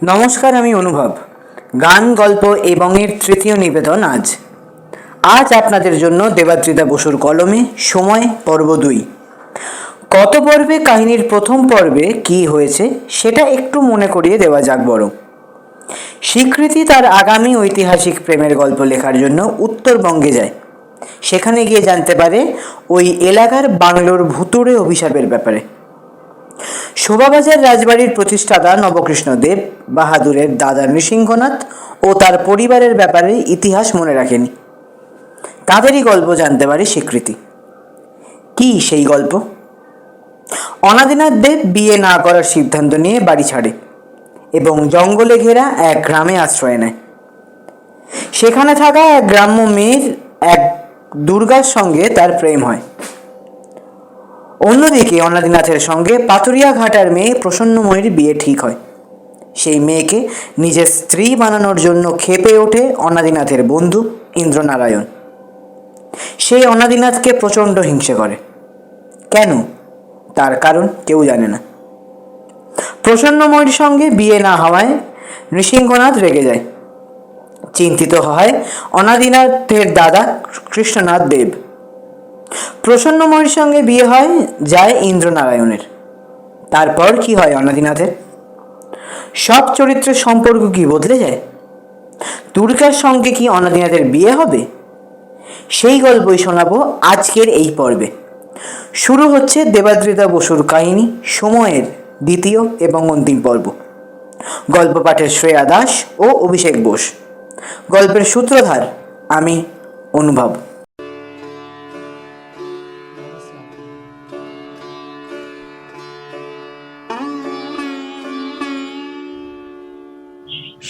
নমস্কার, আমি অনুভব। গান, গল্প এবং এর তৃতীয় নিবেদন আজ আপনাদের জন্য দেবাদ্রিতা বসুর কলমে সময় পর্ব 2। গত পর্বে কাহিনীর প্রথম পর্বে কি হয়েছে সেটা একটু মনে করিয়ে দেওয়া যাক বরং। স্বীকৃতি তার আগামী ঐতিহাসিক প্রেমের গল্প লেখার জন্য উত্তরবঙ্গে যায়। সেখানে গিয়ে জানতে পারে ওই এলাকার বাংলোর ভুতুড়ে অভিশাপের ব্যাপারে। শোভাবাজার রাজবাড়ির প্রতিষ্ঠাতা নবকৃষ্ণদেব বাহাদুরের দাদা নৃসিংহনাথ ও তার পরিবারের ব্যাপারে ইতিহাস মনে রাখেনি। তাদেরই গল্প জানতে পারে স্বীকৃতি। কি সেই গল্প? অনাদিনাথ দেব বিয়ে না করার সিদ্ধান্ত নিয়ে বাড়ি ছাড়ে এবং জঙ্গলে ঘেরা এক গ্রামে আশ্রয় নেয়। সেখানে থাকা এক গ্রাম্য মেয়ের এক দুর্গার সঙ্গে তার প্রেম হয়। অন্যদিকে অনাদিনাথের সঙ্গে পাতুরিয়া ঘাটার মেয়ে প্রসন্নময়ীর বিয়ে ঠিক হয়। সেই মেয়েকে নিজের স্ত্রী বানানোর জন্য ক্ষেপে ওঠে অনাদিনাথের বন্ধু ইন্দ্রনারায়ণ। সেই অনাদিনাথকে প্রচণ্ড হিংসে করে। কেন? তার কারণ কেউ জানে না। প্রসন্নময়ীর সঙ্গে বিয়ে না হওয়ায় নৃসিংহনাথ রেগে যায়। চিন্তিত হয় অনাদিনাথের দাদা কৃষ্ণনাথ দেব। প্রসন্নময়ীর সঙ্গে বিয়ে যায় ইন্দ্রনারায়ণের। তারপর কি হয় অনাদিনাথের? সব চরিত্রের সম্পর্ক কি বদলে যায়? দুর্গার সঙ্গে কি অনাদিনাথের বিয়ে হবে? সেই গল্পই শোনাবো আজকের এই পর্বে। শুরু হচ্ছে দেবাদ্রিতা বসুর কাহিনী সময়ের দ্বিতীয় এবং অন্তিম পর্ব। গল্প পাঠের শ্রেয়া দাস ও অভিষেক বোস। গল্পের সূত্রধার আমি অনুভব।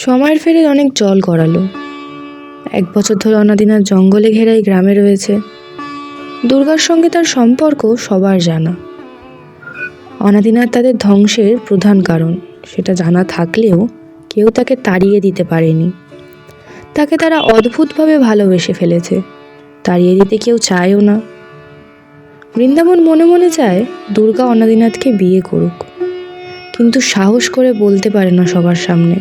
সময়ের ফেরে অনেক জল গড়ালো। 1 বছর ধরে অনাদিনাথ জঙ্গলে ঘেরাই গ্রামে রয়েছে। দুর্গার সঙ্গে তার সম্পর্ক সবার জানা। অনাদিনাথ তাদের ধ্বংসের প্রধান কারণ সেটা জানা থাকলেও কেউ তাকে তাড়িয়ে দিতে পারেনি। তাকে তারা অদ্ভুতভাবে ভালোবেসে ফেলেছে। তাড়িয়ে দিতে কেউ চায়ও না। বৃন্দাবন মনে মনে চায় দুর্গা অনাদিনাথকে বিয়ে করুক, কিন্তু সাহস করে বলতে পারে না সবার সামনে।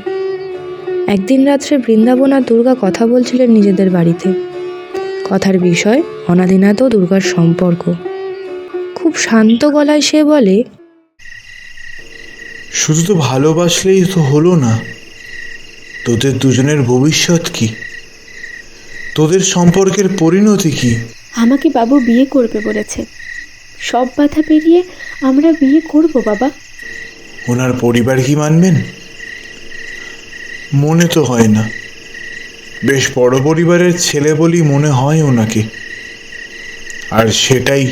একদিন রাত্রে বৃন্দাবন আর দুর্গা কথা বলছিলেন নিজেদের বাড়িতে। কথার বিষয় অনাদিনাথ ও দুর্গার সম্পর্ক। খুব শান্ত গলায় সে বলে, শুধু তো ভালোবাসলেই তো হলো না। তোদের দুজনের ভবিষ্যৎ কি? তোদের সম্পর্কের পরিণতি কি? আমাকে বাবু বিয়ে করবে বলেছে। সব বাধা পেরিয়ে আমরা বিয়ে করব বাবা। ওনার পরিবার কি মানবেন? মনে তো হয় না। বেশ বড় পরিবারের ছেলে বলি মনে হয় ওনাকে। আর সেটাই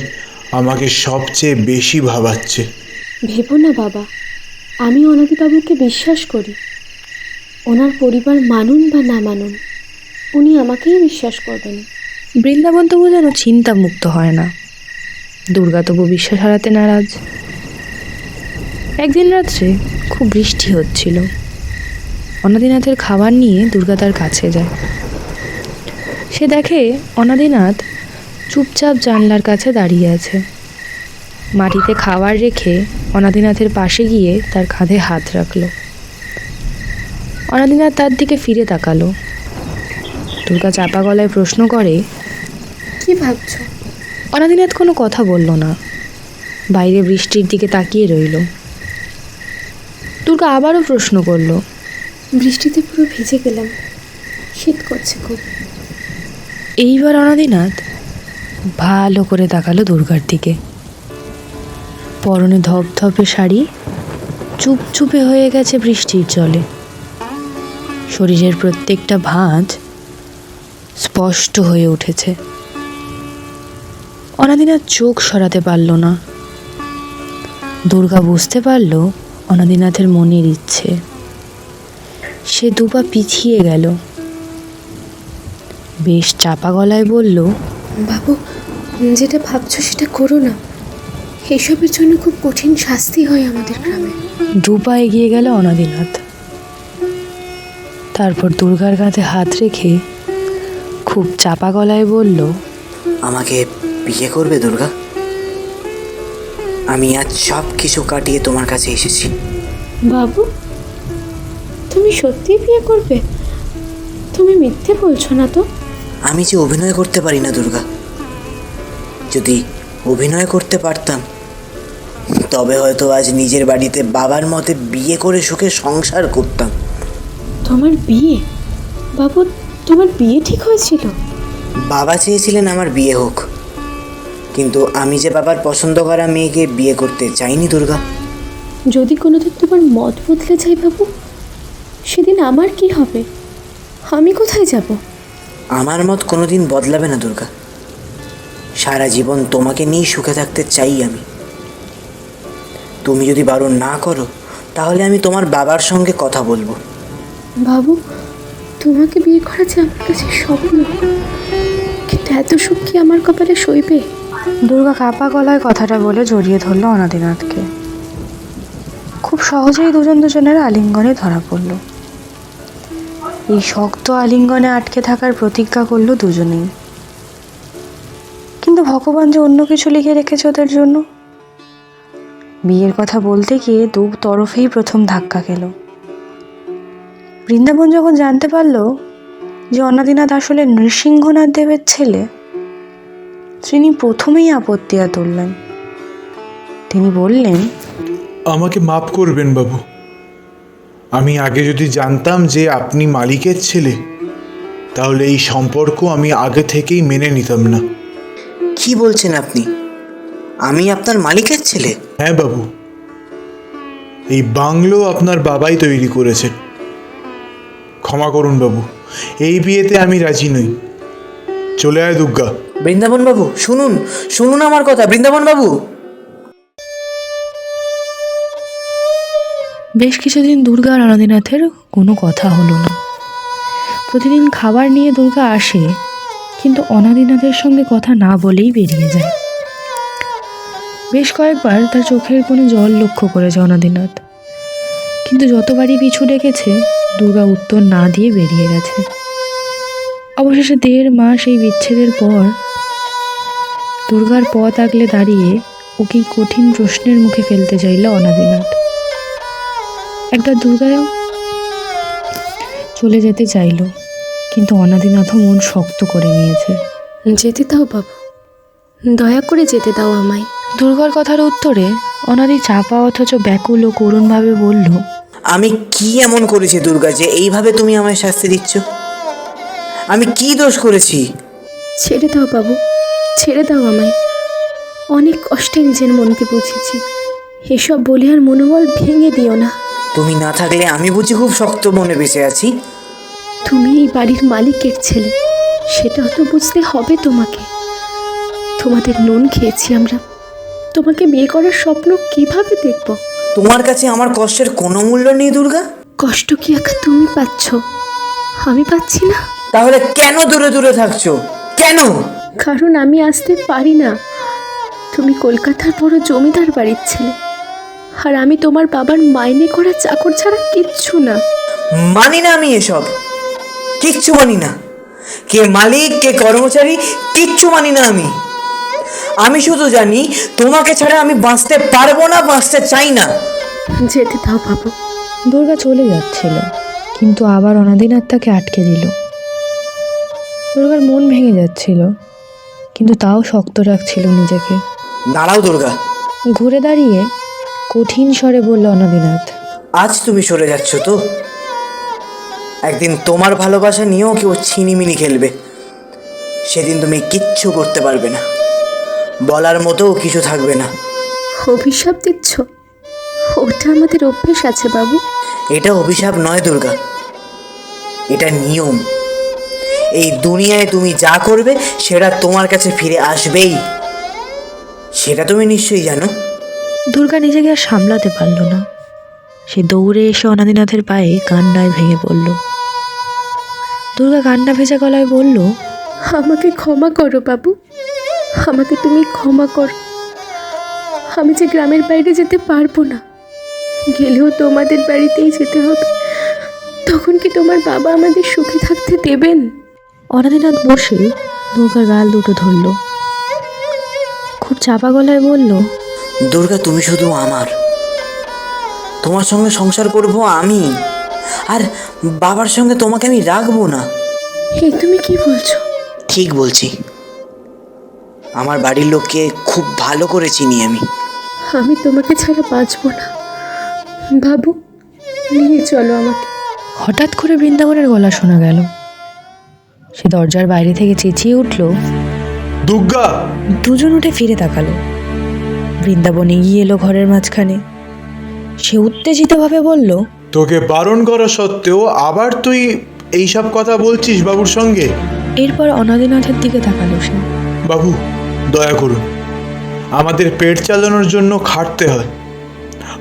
আমাকে সবচেয়ে বেশি ভাবাচ্ছে। ভেবো না বাবা, আমি অনাদিবাবুকে বিশ্বাস করি। ওনার পরিবার মানুন বা না মানুন, উনি আমাকেই বিশ্বাস করবেন। বৃন্দাবন তবু যেন চিন্তামুক্ত হয় না। দুর্গা তবু বিশ্বাস হারাতে নারাজ। একদিন রাত্রে খুব বৃষ্টি হচ্ছিল। অনাদিনাথের খাবার নিয়ে দুর্গা তার কাছে যায়। সে দেখে অনাদিনাথ চুপচাপ জানলার কাছে দাঁড়িয়ে আছে। মাটিতে খাবার রেখে অনাদিনাথের পাশে গিয়ে তার কাঁধে হাত রাখল। অনাদিনাথ তার দিকে ফিরে তাকালো। দুর্গা চাপা গলায় প্রশ্ন করে, কি ভাবছো? অনাদিনাথ কোনো কথা বলল না। বাইরে বৃষ্টির দিকে তাকিয়ে রইল। দুর্গা আবারও প্রশ্ন করল, বৃষ্টিতে পুরো ভিজে গেলাম, শীত করছে খুব। এইবার অনাদিনাথ ভালো করে তাকালো দুর্গার দিকে। পরনে ধপধপে শাড়ি চুপচুপে হয়ে গেছে বৃষ্টির জলে। শরীরের প্রত্যেকটা ভাঁজ স্পষ্ট হয়ে উঠেছে। অনাদিনাথ চোখ সরাতে পারল না। দুর্গা বুঝতে পারল অনাদিনাথের মনের ইচ্ছে। সে দুপা পিছিয়ে গেল। বেশ চাপা গলায় বলল, বাবু, যেটা ভাবছো সেটা করো না। এসবের জন্য খুব কঠিন শাস্তি হয় আমাদের গ্রামে। দুপা এগিয়ে গেল অনাদিনাথ। তারপর দুর্গার কাঁধে হাত রেখে খুব চাপা গলায় বলল, আমাকে বিয়ে করবে দুর্গা? আমি আজ সব কিছু কাটিয়ে তোমার কাছে এসেছি। বাবু, তো তুমি সত্যিই বিয়ে করবে? তুমি মিথ্যে বলছো না তো? আমি যে অভিনয় করতে পারি না দুর্গা। যদি অভিনয় করতে পারতাম তবে হয়তো আজ নিজের বাড়িতে বাবার মতে বিয়ে করে সুখে সংসার করতাম। তোমার বিয়ে? বাবু, তোমার বিয়ে ঠিক হয়েছিল? বাবা চেয়েছিলেন আমার বিয়ে হোক, কিন্তু আমি যে বাবার পছন্দ করা মেয়েকে বিয়ে করতে চাইনি দুর্গা। যদি কোনোদিন তোমার মত বদলে যায় বাবু, সেদিন আমার কি হবে? আমি কোথায় যাব? আমার মত কোনোদিন বদলাবে না দুর্গা। সারা জীবন তোমাকে নিয়েই সুখে থাকতে চাই আমি। তুমি যদি বারণ না করো তাহলে আমি তোমার বাবার সঙ্গে কথা বলবো। বাবু, তোমাকে বিয়ে করা যে আমার কাছে স্বপ্ন, কিন্তু এত সুখ কি আমার কপালে সইবে? দুর্গা কাঁপা গলায় কথাটা বলে জড়িয়ে ধরল অনাদিনাথকে। খুব সহজেই দুজনের আলিঙ্গনে ধরা পড়ল। এই শক্ত আলিঙ্গনে আটকে থাকার প্রতিজ্ঞা করলো দুজনেই। কিন্তু ভগবান যে অন্য কিছু লিখে রেখেছে ওদের জন্য। বিয়ের কথা বলতে গিয়ে দু তরফেই প্রথম ধাক্কা খেল। বৃন্দাবন যখন জানতে পারলো যে অনাদিনাথ আসলে নৃসিংহনাথ দেবের ছেলে, তিনি প্রথমেই আপত্তি তুললেন। তিনি বললেন, আমাকে মাফ করবেন বাবু। আমি আগে যদি জানতাম যে আপনি মালিকের ছেলে, তাহলে এই সম্পর্ক আমি আগে থেকেই মেনে নিতাম না। কি বলছেন আপনি? আমি আপনার মালিকের ছেলে? হ্যাঁ বাবু, এই বাংলো আপনার বাবাই তৈরি করেছেন। ক্ষমা করুন বাবু, এই বিয়েতে আমি রাজি নই। চলে আয় দুর্গা। বৃন্দাবন বাবু, শুনুন শুনুন আমার কথা। বৃন্দাবন বাবু। বেশ কিছুদিন দুর্গা আর অনাদিনাথের কোনো কথা হলো না। প্রতিদিন খাবার নিয়ে দুর্গা আসে, কিন্তু অনাদিনাথের সঙ্গে কথা না বলেই বেরিয়ে যায়। বেশ কয়েকবার তার চোখের কোনো জল লক্ষ্য করেছে অনাদিনাথ, কিন্তু যতবারই পিছু ডেকেছে দুর্গা উত্তর না দিয়ে বেরিয়ে গেছে। অবশেষে 1.5 মাস এই বিচ্ছেদের পর দুর্গার পথ আগলে দাঁড়িয়ে ওকেই কঠিন প্রশ্নের মুখে ফেলতে চাইল অনাদিনাথ। একবার দুর্গা চলে যেতে চাইল, কিন্তু অনাদিনাথও মন শক্ত করে নিয়েছে। যেতে দাও বাবু, দয়া করে যেতে দাও আমায়। দুর্গার কথার উত্তরে অনাদি চাপা অথচ ব্যাকুল ও করুণভাবে বলল, আমি কি এমন করেছি দুর্গা যে এইভাবে তুমি আমায় শাস্তি দিচ্ছ? আমি কি দোষ করেছি? ছেড়ে দাও বাবু, ছেড়ে দাও আমায়। অনেক কষ্টে নিজের মনকে বুঝেছি। এসব বলে আর মনোবল ভেঙে দিও না। তুমি না থাকলে আমি বুঝি খুব শক্ত মনে বেঁচে আছি? তুমি এই বাড়ির মালিকের ছেলে, সেটাও তো বুঝতে হবে তোমাকে। তোমাদের নুন খেয়েছি আমরা, তোমাকে বিয়ে করার স্বপ্ন কিভাবে দেখব? তোমার কাছে আমার কষ্টের কোনো মূল্য নেই দুর্গা? কষ্ট কি একা তুমি পাচ্ছ, আমি পাচ্ছি না? তাহলে কেন দূরে দূরে থাকছো? কেন? কারণ আমি আসতে পারি না। তুমি কলকাতার বড় জমিদার বাড়ির ছেলে, আর আমি তোমার বাবার মাইনে করা চাকর ছাড়া কিচ্ছু না। মানি না আমি এসব, কিচ্ছু মানি না। কে মালিক কে কর্মচারী কিচ্ছু মানি না আমি। আমি শুধু জানি তোমাকে ছাড়া আমি বাঁচতে পারবো না, বাঁচতে চাই না। যেতে দাও বাবু। দুর্গা চলে যাচ্ছিল, কিন্তু আবার অনাদিনাথ তাকে আটকে দিল। দুর্গার মন ভেঙে যাচ্ছিল, কিন্তু তাও শক্ত রাখছিল নিজেকে। দাঁড়াও দুর্গা। ঘুরে দাঁড়িয়ে কঠিন স্বরে বলল অনাদিনাথ, আজ তুমি সরে যাচ্ছ তো? একদিন তোমার ভালোবাসা নিয়েও কেউ ছিনিমিনি খেলবে, সেদিন তুমি কিচ্ছু করতে পারবে না, বলার মতোও কিছু থাকবে না। অভিশাপ দিচ্ছ? ওটা আমাদের অভ্যেস আছে বাবু। এটা অভিশাপ নয় দুর্গা, এটা নিয়ম। এই দুনিয়ায় তুমি যা করবে সেটা তোমার কাছে ফিরে আসবেই, সেটা তুমি নিশ্চয়ই জানো। দুর্গা নিজেকে আর সামলাতে পারল না। সে দৌড়ে এসে অনাদিনাথের পায়ে কান্নায় ভেঙে পড়ল। দুর্গা কান্না ভেজা গলায় বলল, আমাকে ক্ষমা করো বাবু, আমাকে তুমি ক্ষমা করো। আমি যে গ্রামের বাইরে যেতে পারবো না, গেলেও তোমাদের বাড়িতেই যেতে হবে। তখন কি তোমার বাবা আমাদের সুখে থাকতে দেবেন? অনাদিনাথ বসে দুর্গার গাল দুটো ধরল, খুব চাপা গলায় বলল, দুর্গা তুমি শুধু আমার, তোমার সঙ্গে সংসার করব আমি, আর বাবার সঙ্গে তোমাকে আমি রাখবো না। হে তুমি কি বলছো? ঠিক বলছি, আমার বাড়ির লোককে খুব ভালো করে চিনি আমি। আমি তোমাকে ছাড়া বাঁচবো না বাবু, নিয়ে চলো আমাকে। হঠাৎ করে বৃন্দাবনের গলা শোনা গেল। সে দরজার বাইরে থেকে চেঁচিয়ে উঠল। দুর্গা! দুজন উঠে ফিরে তাকালো। বৃন্দাবন এগিয়ে এলো ঘরের মাঝখানে। সে উত্তেজিতভাবে বলল, তোকে বারণ করা সত্ত্বেও আবার তুই এইসব কথা বলছিস বাবুর সঙ্গে? এরপর অনাদিনাথের দিকে তাকালো সে। বাবু, দয়া করুন, আমাদের পেট চালানোর জন্য খাটতে হয়,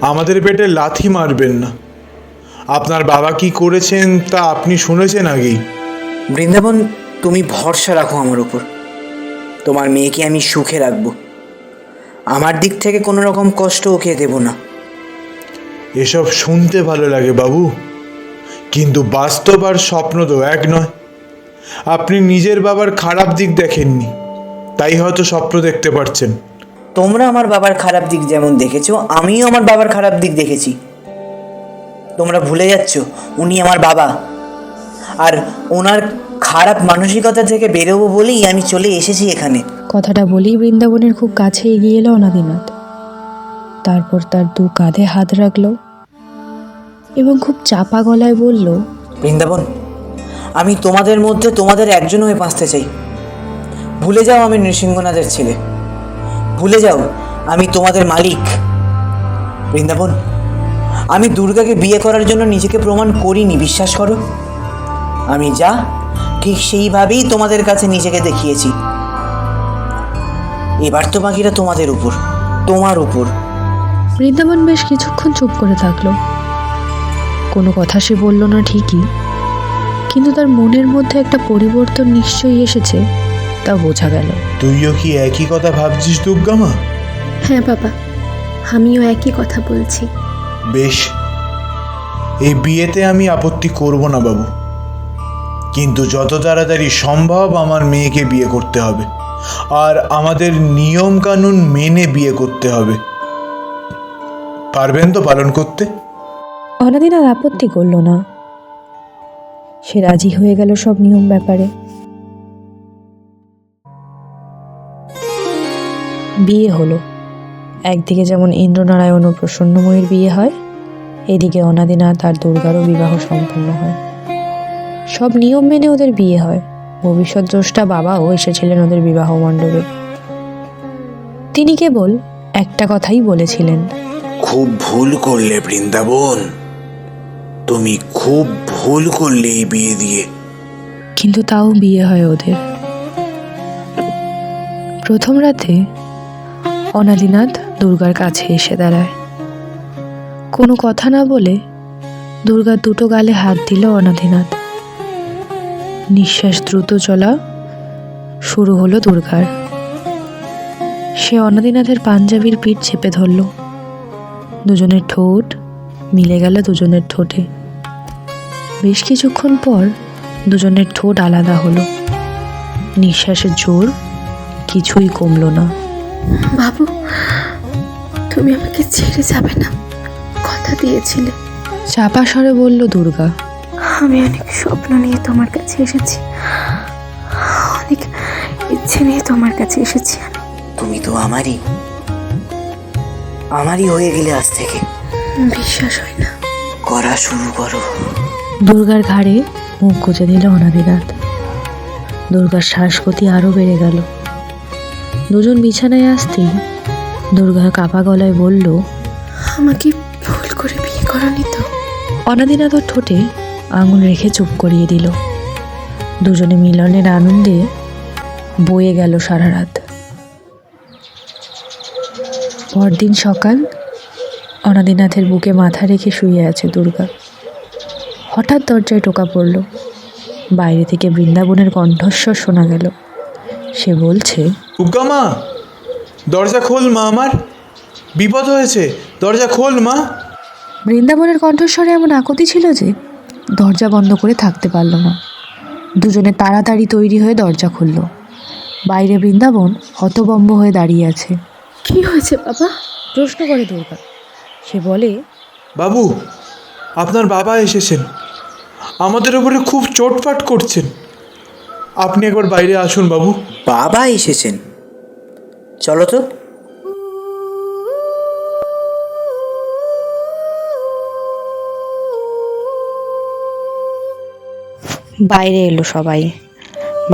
আমাদের পেটে লাথি মারবেন না। আপনার বাবা কি করেছেন তা আপনি শুনেছেন আগেই। বৃন্দাবন, তুমি ভরসা রাখো আমার উপর। তোমার মেয়েকে আমি সুখে রাখবো। আমার দিক থেকে কোনো রকম কষ্ট ওকে দেব না। এসব শুনতে ভালো লাগে বাবু, কিন্তু বাস্তব আর স্বপ্ন তো এক নয়। আপনি নিজের বাবার খারাপ দিক দেখেননি, তাই হয়তো স্বপ্ন দেখতে পারছেন। তোমরা আমার বাবার খারাপ দিক যেমন দেখেছো, আমিও আমার বাবার খারাপ দিক দেখেছি। তোমরা ভুলে যাচ্ছ উনি আমার বাবা, আর ওনার খারাপ মানসিকতা থেকে বেরোবো বলেই আমি চলে এসেছি এখানে। কথাটা বলেই বৃন্দাবনের খুব কাছে এগিয়ে এলো অনাদিনাথ। তারপর তার দু কাঁধে হাত রাখলো এবং খুব চাপা গলায় বলল, বৃন্দাবন, আমি তোমাদের মধ্যে তোমাদের একজন হয়ে বাঁচতে চাই। ভুলে যাও আমি নৃসিংহনাথের ছেলে, ভুলে যাও আমি তোমাদের মালিক। বৃন্দাবন, আমি দুর্গাকে বিয়ে করার জন্য নিজেকে প্রমাণ করিনি, বিশ্বাস করো। আমি যা ঠিক সেইভাবেই তোমাদের কাছে নিজেকে দেখিয়েছি। এবার তো বাকিটা তোমাদের উপর, তোমার উপর। বৃন্দাবন বেশ কিছুক্ষণ চুপ করে থাকলো। কোনো কথা সে বলল না ঠিকই, কিন্তু তার মনের মধ্যে একটা পরিবর্তন নিশ্চয়ই এসেছে, তা বোঝা গেল। তুইও কি একই কথা ভাবছিস দুর্গা মা? হ্যাঁ বাবা, আমিও একই কথা বলছি। বেশ, এই বিয়েতে আমি আপত্তি করব না বাবু, কিন্তু যত তাড়াতাড়ি সম্ভব আমার মেয়েকে বিয়ে করতে হবে, আর আমাদের নিয়ম কানুন মেনে বিয়ে করতে হবে। পারবেন তো পালন করতে? অনাদিনাথ আপত্তি করল না। সে রাজি হয়ে গেল সব নিয়ম ব্যাপারে। বিয়ে হলো। একদিকে যেমন ইন্দ্রনারায়ণ ও প্রসন্নময়ীর বিয়ে হয়, এদিকে অনাদিনাথ আর দুর্গারও বিবাহ সম্পন্ন হয়। সব নিয়ম মেনে ওদের বিয়ে হয়। ভবিষ্যৎ দ্রষ্টা বাবাও এসেছিলেন ওদের বিবাহ মণ্ডপে। তিনি কেবল একটা কথাই বলেছিলেন, খুব ভুল করলে বৃন্দাবন, তুমি খুব ভুল করলে এই বিয়ে দিয়ে। কিন্তু তাও বিয়ে হয় ওদের। প্রথম রাতে অনাদিনাথ দুর্গার কাছে এসে দাঁড়ায়। কোনো কথা না বলে দুর্গার দুটো গালে হাত দিল অনাদিনাথ। নিঃশ্বাস দ্রুত চলা শুরু হলো দুর্গার। সে অনাদিনাথের পাঞ্জাবির পিঠ চেপে ধরল। দুজনের ঠোঁট মিলে গেল দুজনের ঠোঁটে। বেশ কিছুক্ষণ পর দুজনের ঠোঁট আলাদা হলো। নিঃশ্বাসের জোর কিছুই কমলো না। বাবু, তুমি আমাকে ছেড়ে যাবে না, কথা দিয়েছিলে। চাপা স্বরে বলল দুর্গা। আমি অনেক স্বপ্ন নিয়ে তোমার কাছে এসেছি, অনেক ইচ্ছে নিয়ে তোমার কাছে এসেছি। তুমি তো আমারই হয়ে গেলে আজ থেকে। বিশ্বাস হয় না। করা শুরু করো। দুর্গার ঘাড়ে মুখ গুজে দিল অনাদিনাথ। দুর্গার শ্বাসগতি আরো বেড়ে গেল। দুজন বিছানায় আসতেই দুর্গা কাপা গলায় বলল, আমাকে ভুল করে বিয়ে করনি তো? অনাদিনাথ ওর ঠোঁটে আঙুল রেখে চুপ করিয়ে দিল। দুজনে মিলনের আনন্দে বয়ে গেল সারা রাত। পরদিন সকাল, অনাদিনাথের বুকে মাথা রেখে শুয়ে আছে দুর্গা। হঠাৎ দরজায় টোকা পড়ল। বাইরে থেকে বৃন্দাবনের কণ্ঠস্বর শোনা গেল। সে বলছে, দুর্গা মা, দরজা খোল মা, আমার বিপদ হয়েছে, দরজা খোল মা। বৃন্দাবনের কণ্ঠস্বরে এমন আকুতি ছিল যে দরজা বন্ধ করে থাকতে পারল না। দুজনে তাড়াতাড়ি তৈরি হয়ে দরজা খুলল। বাইরে বৃন্দাবন হতভম্ব হয়ে দাঁড়িয়ে আছে। কি হয়েছে বাবা? প্রশ্ন করে দুর্গা। সে বলে, বাবু, আপনার বাবা এসেছেন, আমাদের উপরে খুব চোটপাট করছেন। আপনি একবার বাইরে আসুন বাবু। বাবা এসেছেন, চলো তো। বাইরে এলো সবাই।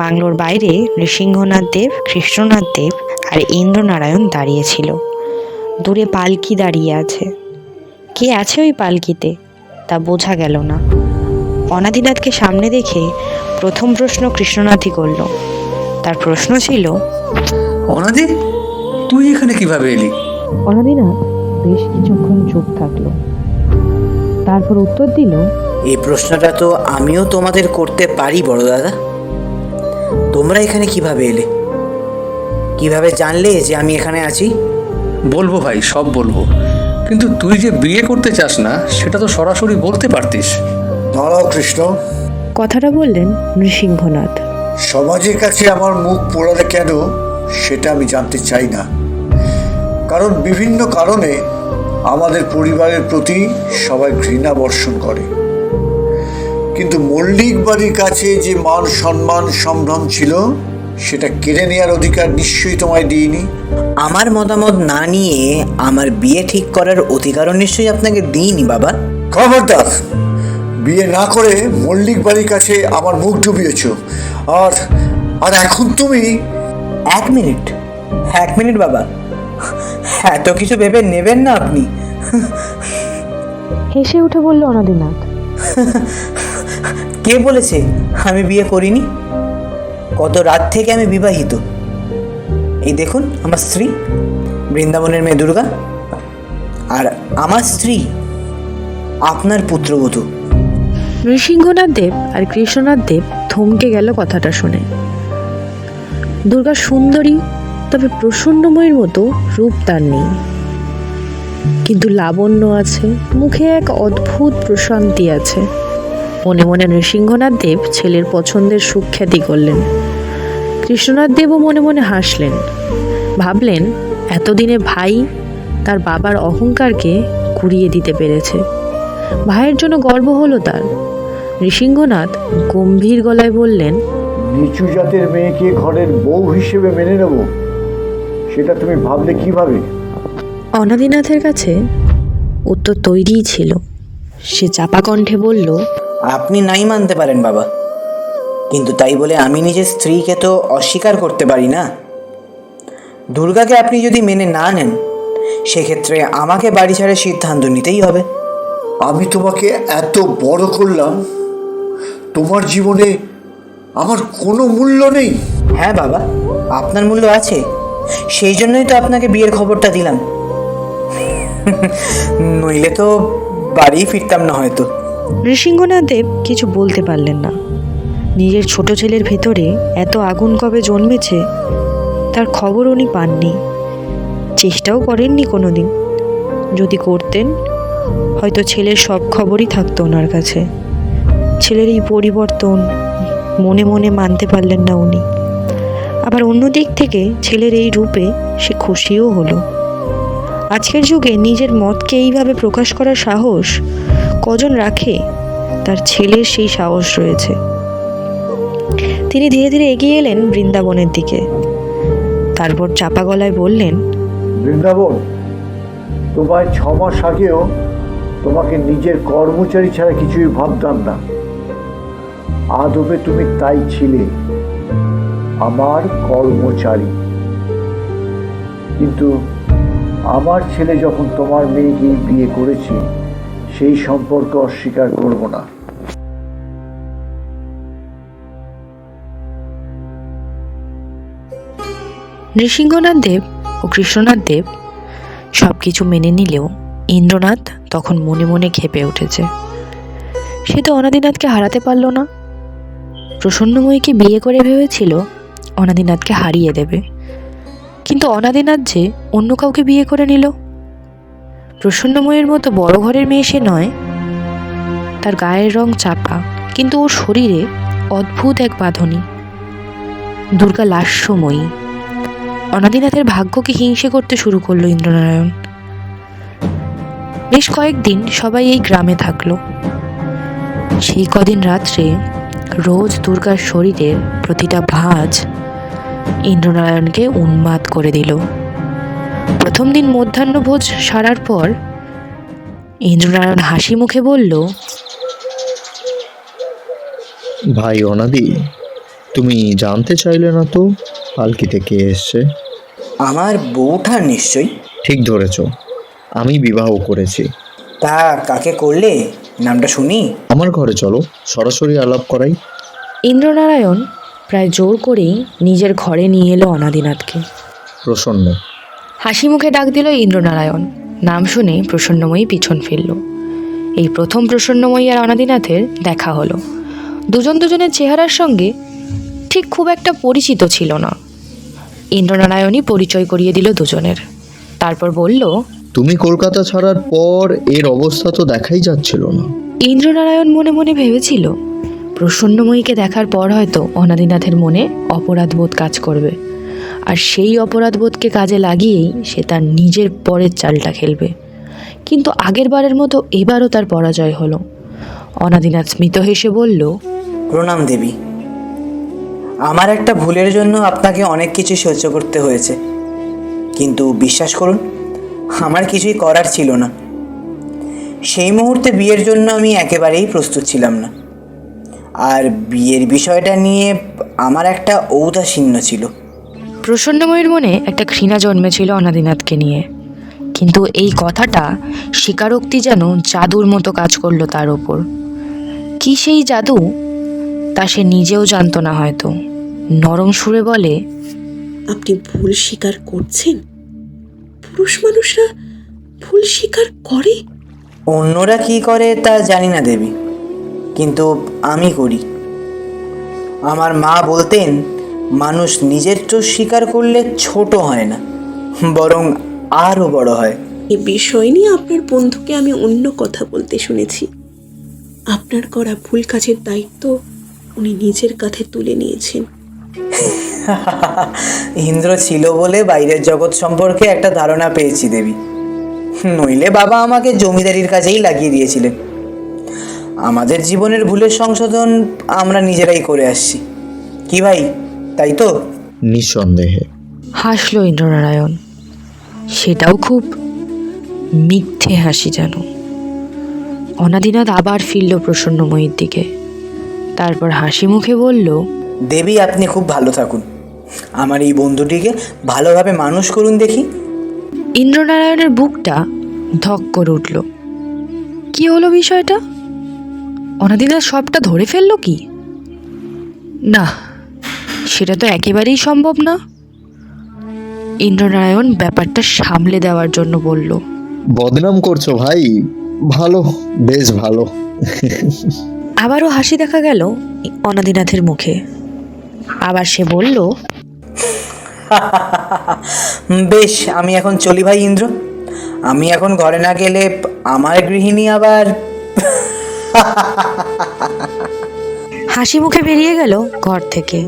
বাংলোর বাইরে নৃসিংহনাথ দেব, কৃষ্ণনাথ দেব আর ইন্দ্রনারায়ণ দাঁড়িয়েছিল। দূরে পালকি দাঁড়িয়ে আছে। কে আছে ওই পালকিতে তা বোঝা গেল না। অনাদিনাথকে সামনে দেখে প্রথম প্রশ্ন কৃষ্ণনাথই করল। তার প্রশ্ন ছিল, অনাদি, তুই এখানে কিভাবে এলি? অনাদিনাথ বেশ কিছুক্ষণ চুপ থাকলো, তারপর উত্তর দিল, এই প্রশ্নটা তো আমিও তোমাদের করতে পারি বড় দাদা। তোমরা এখানে কিভাবে এলে? কিভাবে জানলে যে আমি এখানে আছি? বলবো ভাই, সব বলবো, কিন্তু তুই যে বিয়ে করতে চাস না সেটা তো সরাসরি বলতে পারতিস। দাঁড়াও কৃষ্ণ, কথাটা বললেন নৃসিংহনাথ। সমাজের কাছে আমার মুখ পোড়ালে কেন সেটা আমি জানতে চাই না, কারণ বিভিন্ন কারণে আমাদের পরিবারের প্রতি সবাই ঘৃণা বর্ষণ করে। কিন্তু মল্লিক বাড়ির কাছে যে মান সম্মান সম্ভ্রম ছিল সেটা কেড়ে নেওয়ার অধিকার নিশ্চয়ই তোমায় দিইনি। আমার মতামত না নিয়ে আমার বিয়ে ঠিক করার অধিকারও নিশ্চয়ই আপনাকে দিইনি বাবা। খবরদার, বিয়ে না করে মল্লিক বাড়ির কাছে আমার মুখ ডুবিয়েছ। আর আর এখন তুমি এক মিনিট বাবা, এত কিছু ভেবে নেবেন না আপনি। হেসে উঠে বলল অনাদিনাথ। কে বলেছে আমি বিয়ে করিনি? কত রাত থেকে আমি বিবাহিত। এই দেখুন আমার স্ত্রী, বৃন্দাবনের মেয়ে দুর্গা, আর আমার স্ত্রী আপনার পুত্রবধূ। নৃসিংহনাথ দেব আর কৃষ্ণনাথ দেব থমকে গেল কথাটা শুনে। দুর্গা সুন্দরী, তবে প্রসন্নময়ের মতো রূপ তার নেই, কিন্তু লাবণ্য আছে, মুখে এক অদ্ভুত প্রশান্তি আছে। মনে মনে নৃসিংহনাথ দেব ছেলের পছন্দের সুখ্যাতি করলেন। কৃষ্ণনাথ দেবও মনে মনে হাসলেন। ভাবলেন, এতদিনে ভাই তার বাবার অহংকারকে কুড়িয়ে দিতে পেরেছে। ভাইয়ের জন্য গর্ব হলো তার। নৃসিংহনাথ গম্ভীর গলায় বললেন, নিচু জাতের মেয়েকে ঘরের বউ হিসেবে মেনে নেব, সেটা তুমি ভাবলে কিভাবে? অনাদিনাথের কাছে উত্তর তৈরিই ছিল। সে চাপা কণ্ঠে বলল, আপনি নাই মানতে পারেন বাবা, কিন্তু তাই বলে আমি নিজের স্ত্রীকে তো অস্বীকার করতে পারি না। দুর্গাকে আপনি যদি মেনে না নেন, সেক্ষেত্রে আমাকে বাড়ি ছাড়ার সিদ্ধান্ত নিতেই হবে। আমি তোমাকে এত বড় করলাম, তোমার জীবনে আমার কোনো মূল্য নেই? হ্যাঁ বাবা, আপনার মূল্য আছে, সেই জন্যই তো আপনাকে বিয়ের খবরটা দিলাম। নইলে তো বাড়ি ফিরতাম না হয়তো। নৃসিংহনাথ দেব কিছু বলতে পারলেন না। নিজের ছোট ছেলের ভেতরে এত আগুন কবে জন্মেছে তার খবর উনি পাননি, চেষ্টাও করেননি কোনোদিন। যদি করতেন, হয়তো ছেলের সব খবরই থাকতো ওনার কাছে। ছেলের এই পরিবর্তন মনে মনে মানতে পারলেন না উনি। আবার অন্য দিক থেকে ছেলের এই রূপে সে খুশিও হলো। আজকের যুগে নিজের মতকে এইভাবে প্রকাশ করার সাহস কজন রাখে? তার ছেলের সেই সাহস রয়েছে। তিনি ধীরে ধীরে এগিয়ে এলেন বৃন্দাবনের দিকে। তারপর চাপা গলায় বললেন, বৃন্দাবন, তোমায় 6 মাস আগেও তোমাকে নিজের কর্মচারী ছাড়া কিছুই ভাবতাম না। আদবে তুমি তাই ছিলে, আমার কর্মচারী। কিন্তু আমার ছেলে যখন তোমার মেয়েকে বিয়ে করেছে, সেই সম্পর্ক অস্বীকার করব না। নৃসিংহনাথ দেব ও কৃষ্ণনাথ দেব সব কিছু মেনে নিলেও ইন্দ্রনাথ তখন মনে মনে ক্ষেপে উঠেছে। সে তো অনাদিনাথকে হারাতে পারল না। প্রসন্নময়ীকে বিয়ে করে ভেবেছিল অনাদিনাথকে হারিয়ে দেবে, কিন্তু অনাদিনাথ যে অন্য কাউকে বিয়ে করে নিল। প্রসন্নময়ীর মতো বড় ঘরের মেয়ে সে নয়। তার গায়ের রং চাপা, কিন্তু ওর শরীরে অদ্ভুত এক বাঁধনি। দুর্গা লাস্যময়ী। অনাদিনাথের ভাগ্যকে হিংসে করতে শুরু করলো সেই কদিন রাত্রে রোজ দুর্গার শরীরের প্রতিটা ভাঁজ ইন্দ্রনারায়ণকে উন্মাদ করে দিল। প্রথম দিন মধ্যাহ্নভোজ সারার পর ইন্দ্রনারায়ণ হাসি মুখে বলল, ভাই অনাদি, তুমি জানতে চাইলে না তো পালকিতে কে এসছে? আমার বউঠার নিশ্চয়ই। ঠিক ধরেছ, আমি বিবাহ করেছি। তা কাকে করলে, নামটা শুনি। আমার ঘরে চলো, সরাসরি আলাপ করাই। ইন্দ্রনারায়ণ প্রায় জোর করেই নিজের ঘরে নিয়ে এলো অনাদিনাথকে। প্রসন্ন। হাসি মুখে ডাক দিল ইন্দ্রনারায়ণ। নাম শুনে প্রসন্নময়ী পিছন ফিরল। এই প্রথম প্রসন্নময়ী আর অনাদিনাথের দেখা হলো। দুজন দুজনের চেহারার সঙ্গে ঠিক খুব একটা পরিচিত ছিল না। ইন্দ্রনারায়ণই পরিচয় করিয়ে দিল দুজনের। তারপর বলল, তুমি কলকাতা ছাড়ার পর এর অবস্থা তো দেখাই যাচ্ছিল না। ইন্দ্রনারায়ণ মনে মনে ভেবেছিল প্রসন্নময়ীকে দেখার পর হয়তো অনাদিনাথের মনে অপরাধবোধ কাজ করবে, আর সেই অপরাধবোধকে কাজে লাগিয়েই সে তার নিজের পরের চালটা খেলবে। কিন্তু আগের বারের মতো এবারও তার পরাজয় হলো। অনাদিনাথ স্মিত হেসে বলল, প্রণাম দেবী। আমার একটা ভুলের জন্য আপনাকে অনেক কিছু সহ্য করতে হয়েছে, কিন্তু বিশ্বাস করুন আমার কিছুই করার ছিল না। সেই মুহূর্তে বিয়ের জন্য আমি একেবারেই প্রস্তুত ছিলাম না, আর বিয়ের বিষয়টা নিয়ে আমার একটা ঔদাসীন্য ছিল। প্রসন্নময়ীর মনে একটা ঘৃণা জন্মেছিল অনাদিনাথকে নিয়ে, কিন্তু এই কথাটা স্বীকারোক্তি যেন জাদুর মতো কাজ করলো তার ওপর। কি সেই জাদু তা সে নিজেও জানতো না হয়তো। নরম সুরে বলে, আপনি ভুল স্বীকার করছেন? পুরুষ মানুষরা ভুল স্বীকার করে? অন্যরা কি করে তা জানি না দেবী, কিন্তু আমি করি। আমার মা বলতেন, মানুষ নিজের চোখ স্বীকার করলে ছোট হয় না, বরং আরও বড় হয়। এ বিষয় নিয়ে আপনার বন্ধুকে আমি অন্য কথা বলতে শুনেছি। আপনার করা ভুল কাজের দায়িত্ব উনি নিজের কাঁধে তুলে নিয়েছেন। ইন্দ্র ছিল বলে বাইরের জগৎ সম্পর্কে একটা ধারণা পেয়েছি দেবী, নইলে বাবা আমাকে জমিদারির কাজেই লাগিয়ে দিয়েছিলেন। আমাদের জীবনের ভুলের সংশোধন আমরা নিজেরাই করে আসছি, কি ভাই, তাই তো? নিঃসন্দেহে। হাসল ইন্দ্রনারায়ণ, সেটাও খুব মিথ্যে হাসি যেন। অনাদিনাথ আবার ফিরল প্রসন্নময়ীর দিকে। তারপর হাসি মুখে বলল, দেবী আপনি খুব ভালো থাকুন, আমার এই বন্ধুটিকে ভালোভাবে মানুষ করুন দেখি। ইন্দ্রনারায়ণের বুকটা ধক করে উঠল। কি হলো বিষয়টা? অনাদিনাথ সবটা ধরে ফেললো কি? না, সেটা তো একেবারেই সম্ভব না। ইন্দ্রনারায়ণ ব্যাপারটা সামলে দেওয়ার জন্য বলল, বদনাম করছো ভাই, ভালো, বেশ ভালো। আবারও হাসি দেখা গেল অনাদিনাথের মুখে। আবার সে বলল, বেশ, আমি এখন চলি ভাই ইন্দ্র। আমি এখন ঘরে না গেলে আমার গৃহিণী আবার হাসি মুখে বেরিয়ে গেল ঘর থেকে।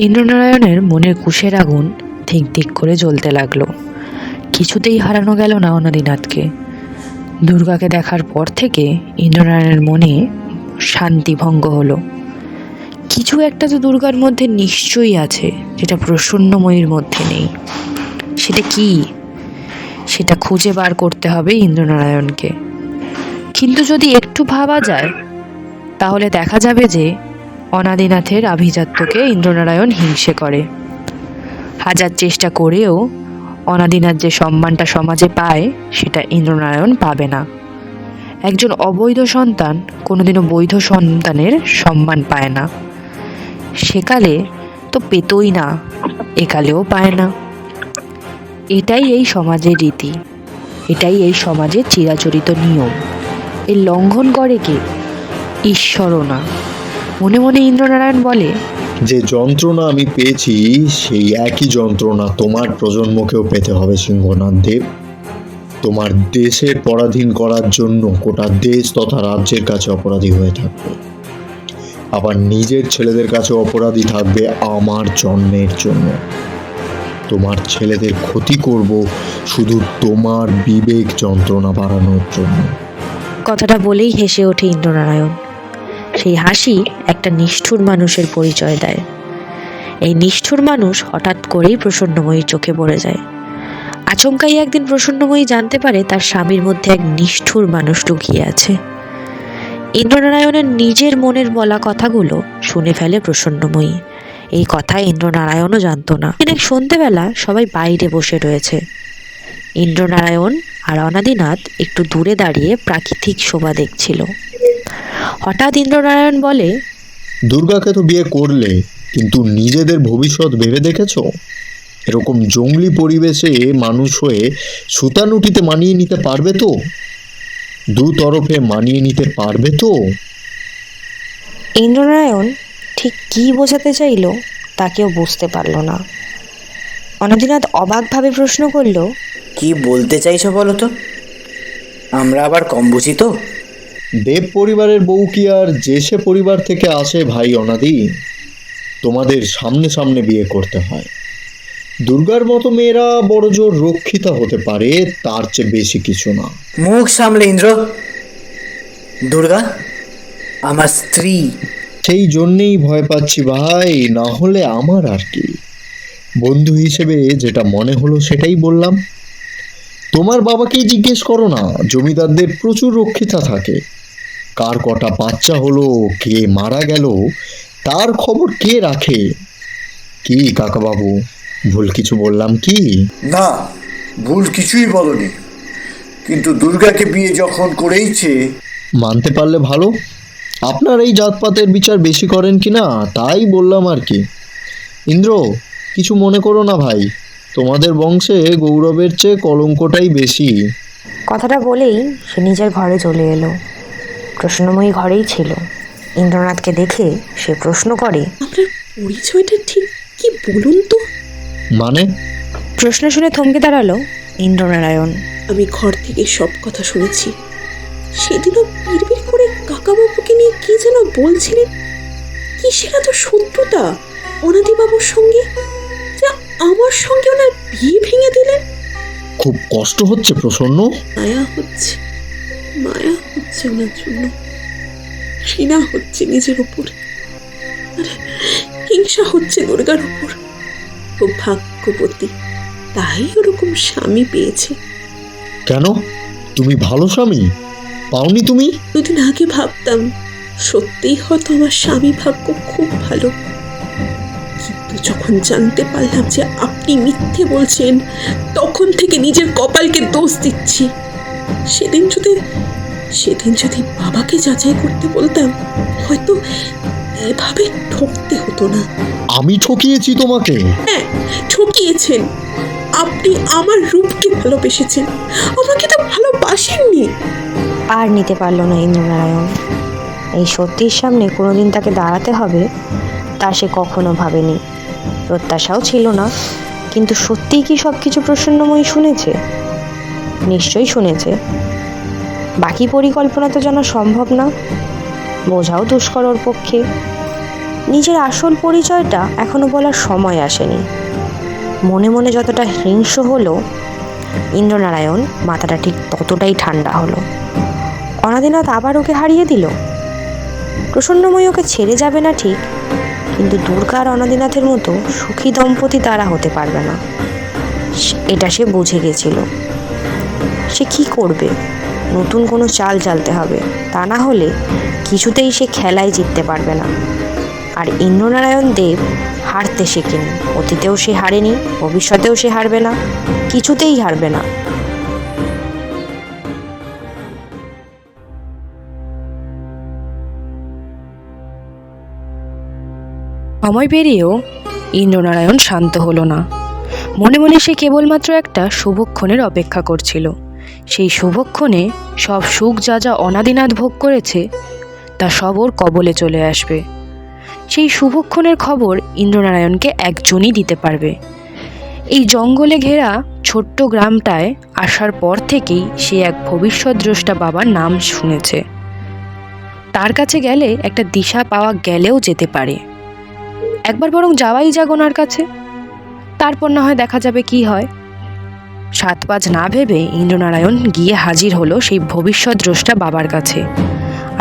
ইন্দ্রনারায়ণের মনের কুশের আগুন ধিক ধিক করে জ্বলতে লাগলো। কিছুতেই হারানো গেল না অনাদিনাথকে। দুর্গাকে দেখার পর থেকে ইন্দ্রনারায়ণের মনে শান্তি ভঙ্গ হলো। কিছু একটা তো দুর্গার মধ্যে নিশ্চয়ই আছে, যেটা প্রসন্নময়ীর মধ্যে নেই। সেটা কি, সেটা খুঁজে বার করতে হবে ইন্দ্রনারায়ণকে। কিন্তু যদি একটু ভাবা যায়, তাহলে দেখা যাবে যে অনাদিনাথের আভিজাত্যকে ইন্দ্রনারায়ণ হিংসে করে। হাজার চেষ্টা করেও অনাদিনাথ যে সম্মানটা সমাজে পায়, সেটা ইন্দ্রনারায়ণ পাবে না। একজন অবৈধ সন্তান কোনোদিনও বৈধ সন্তানের সম্মান পায় না। সেকালে তো পেতই না, একালেও পায় না। এটাই এই সমাজের রীতি, এটাই এই সমাজের চিরাচরিত নিয়ম। এর লঙ্ঘন করে কে? ঈশ্বরও না। মনে মনে ইন্দ্রনারায়ণ বলে, যে যন্ত্রণা আমি পেয়েছি সেই একই যন্ত্রণা তোমার প্রজন্মকেও পেতে হবে সিংহনাথ দেব। তোমার দেশের পরাধীন করার জন্য গোটা দেশ তথা রাজ্যের কাছে অপরাধী হয়ে থাকবে। আবার নিজের ছেলেদের কাছে অপরাধী থাকবে আমার জন্মের জন্য। তোমার ছেলেদের ক্ষতি করব শুধু তোমার বিবেক যন্ত্রণা বাড়ানোর জন্য। কথাটা বলেই হেসে ওঠে ইন্দ্রনারায়ণ। সেই হাসি একটা নিষ্ঠুর মানুষের পরিচয় দেয়। এই নিষ্ঠুর মানুষ হঠাৎ করেই প্রসন্নময়ীর চোখে পড়ে যায়। আচমকাই একদিন প্রসন্নময়ী জানতে পারে তার স্বামীর মধ্যে এক নিষ্ঠুর মানুষ লুকিয়ে আছে। ইন্দ্রনারায়ণের নিজের মনের বলা কথাগুলো শুনে ফেলে প্রসন্নময়ী। এই কথা ইন্দ্রনারায়ণও জানতো না। এক সন্ধ্যেবেলা সবাই বাইরে বসে রয়েছে। ইন্দ্রনারায়ণ আর অনাদিনাথ একটু দূরে দাঁড়িয়ে প্রাকৃতিক শোভা দেখছিল। হঠাৎ ইন্দ্রনারায়ণ বলে, দুর্গাকে তো বিয়ে করলে, কিন্তু নিজেদের ভবিষ্যৎ ভেবে দেখেছো? এরকম জঙ্গলি পরিবেশে মানুষ হয়ে সুতানুটিতে মানিয়ে নিতে পারবে তো? দু তরফে মানিয়ে নিতে পারবে তো? ইন্দ্রনারায়ণ ঠিক কী বোঝাতে চাইল তা কেউ বুঝতে পারল না। অনাদিনাথ অবাকভাবে প্রশ্ন করল, কি বলতে চাইছো বলো তো? আমরা আবার কম বুঝি তো? দেব পরিবারের বউ কি আর জেসে পরিবার থেকে আসে ভাই অনাদি? তোমাদের সামনে সামনে বিয়ে করতে হয়। দুর্গার মতো মেয়েরা বড় জোর রক্ষিতা হতে পারে, তার চেয়ে বেশি কিছু না। মুখ সামলে ইন্দ্র। দুর্গা আমার স্ত্রী। সেই জন্যেই ভয় পাচ্ছি ভাই, না হলে আমার আর কি। বন্ধু হিসেবে যেটা মনে হলো সেটাই বললাম। তোমার বাবাকেই জিজ্ঞেস করো না, জমিদারদের প্রচুর রক্ষিতা থাকে। কার কটা বাচ্চা হলো, কে মারা গেল, তার খবর কে রাখে? কি কাকাবাবু, ভুল কিছু বললাম কি? না, ভুল কিছুই বলনি, কিন্তু দুর্গাকে বিয়ে যখন করেইছে। মানতে পারলে ভালো। আপনার এই জাতপাতের বিচার বেশি করেন কি না তাই বললাম আর কি। ইন্দ্র, কিছু মনে করো না ভাই, তোমাদের বংশে গৌরবের চেয়ে কলঙ্কটাই বেশি। কথাটা বলেই সে নিজের ঘরে চলে এলো। প্রসন্নময়ী ঘরেই ছিল। ইন্দ্রনাথকে দেখে সে প্রশ্ন করে, আপনার পরিচয়টা ঠিক কি বলুন তো? মানে? প্রশ্ন শুনে থমকে দাঁড়ালো ইন্দ্রনারায়ণ। আমি ঘর থেকে সব কথা শুনেছি। সেদিনও বিড়বিড় করে কাকাবাবুকে নিয়ে কি যেন বলছিলেন। কি সেটা তো শত্রুতা অনাদিবাবুর সঙ্গে, যে আমার সঙ্গে ওনার বিয়ে ভেঙে দিলেন। খুব কষ্ট হচ্ছে প্রসন্ন? মায়া হচ্ছে ওনার জন্য। ঘৃণা হচ্ছে নিজের উপর, আর হিংসা হচ্ছে দুর্গার উপর। ও ভাগ্যবতী, তাই ওরকম স্বামী পেয়েছে। কেন? তুমি ভালো স্বামী পাওনি তুমি? দুদিন আগে ভাবতাম সত্যিই হয়তো আমার স্বামী ভাগ্য খুব ভালো, কিন্তু যখন জানতে পারলাম যে আপনি মিথ্যে বলছেন, তখন থেকে নিজের কপালকে দোষ দিচ্ছি। সেদিন যদি বাবাকে যাচাই করতে বলতাম, হয়তো এভাবে ঠকতে হতো না। আমি ঠকিয়েছি তোমাকে? হ্যাঁ, ঠকিয়েছেন। আপনি আমার রূপকে ভালোবেসেছেন, আমাকে তো ভালোবাসেননি। আর নিতে পারল না ইন্দ্রনারায়ণ। এই সত্যির সামনে কোনোদিন তাকে দাঁড়াতে হবে তা সে কখনো ভাবেনি, প্রত্যাশাও ছিল না। কিন্তু সত্যিই কি সব কিছু প্রসন্নময়ী শুনেছে? নিশ্চয়ই শুনেছে। বাকি পরিকল্পনা তো জানা সম্ভব না, বোঝাও দুষ্কর ওর পক্ষে। নিজের আসল পরিচয়টা এখনো বলার সময় আসেনি। মনে মনে যতটা হিংস্র হলো, ইন্দ্রনারায়ণ মাথাটা ঠিক ততটাই ঠান্ডা হলো। অনাদিনাথ আবার ওকে হারিয়ে দিল। প্রসন্নময়ী ওকে ছেড়ে যাবে না ঠিক, কিন্তু দুর্গা আর অনাদিনাথের মতো সুখী দম্পতি তারা হতে পারবে না, এটা সে বুঝে গেছিল। সে কি করবে? নতুন কোনো চাল চালতে হবে, তা না হলে কিছুতেই সে খেলায় জিততে পারবে না। আর ইন্দ্রনারায়ণ দেব হারতে শেখেনি। অতীতেও সে হারেনি, ভবিষ্যতেও সে হারবে না, কিছুতেই হারবে না। সময় পেরিয়েও ইন্দ্রনারায়ণ শান্ত হলো না। মনে মনে সে কেবলমাত্র একটা শুভক্ষণের অপেক্ষা করছিল। সেই শুভক্ষণে সব সুখ যা যা অনাদিনাথ ভোগ করেছে তা সব ওর কবলে চলে আসবে। সেই শুভক্ষণের খবর ইন্দ্রনারায়ণকে একজনই দিতে পারবে। এই জঙ্গলে ঘেরা ছোট্ট গ্রামটায় আসার পর থেকেই সে এক ভবিষ্যৎদ্রষ্টা বাবার নাম শুনেছে। তার কাছে গেলে একটা দিশা পাওয়া গেলেও যেতে পারে। একবার বরং যাওয়াই যাক ওনার কাছে, তারপর না হয় দেখা যাবে কি হয়। সাত পাঁচ না ভেবে ইন্দ্রনারায়ণ গিয়ে হাজির হলো সেই ভবিষ্যৎ দ্রষ্টা বাবার কাছে।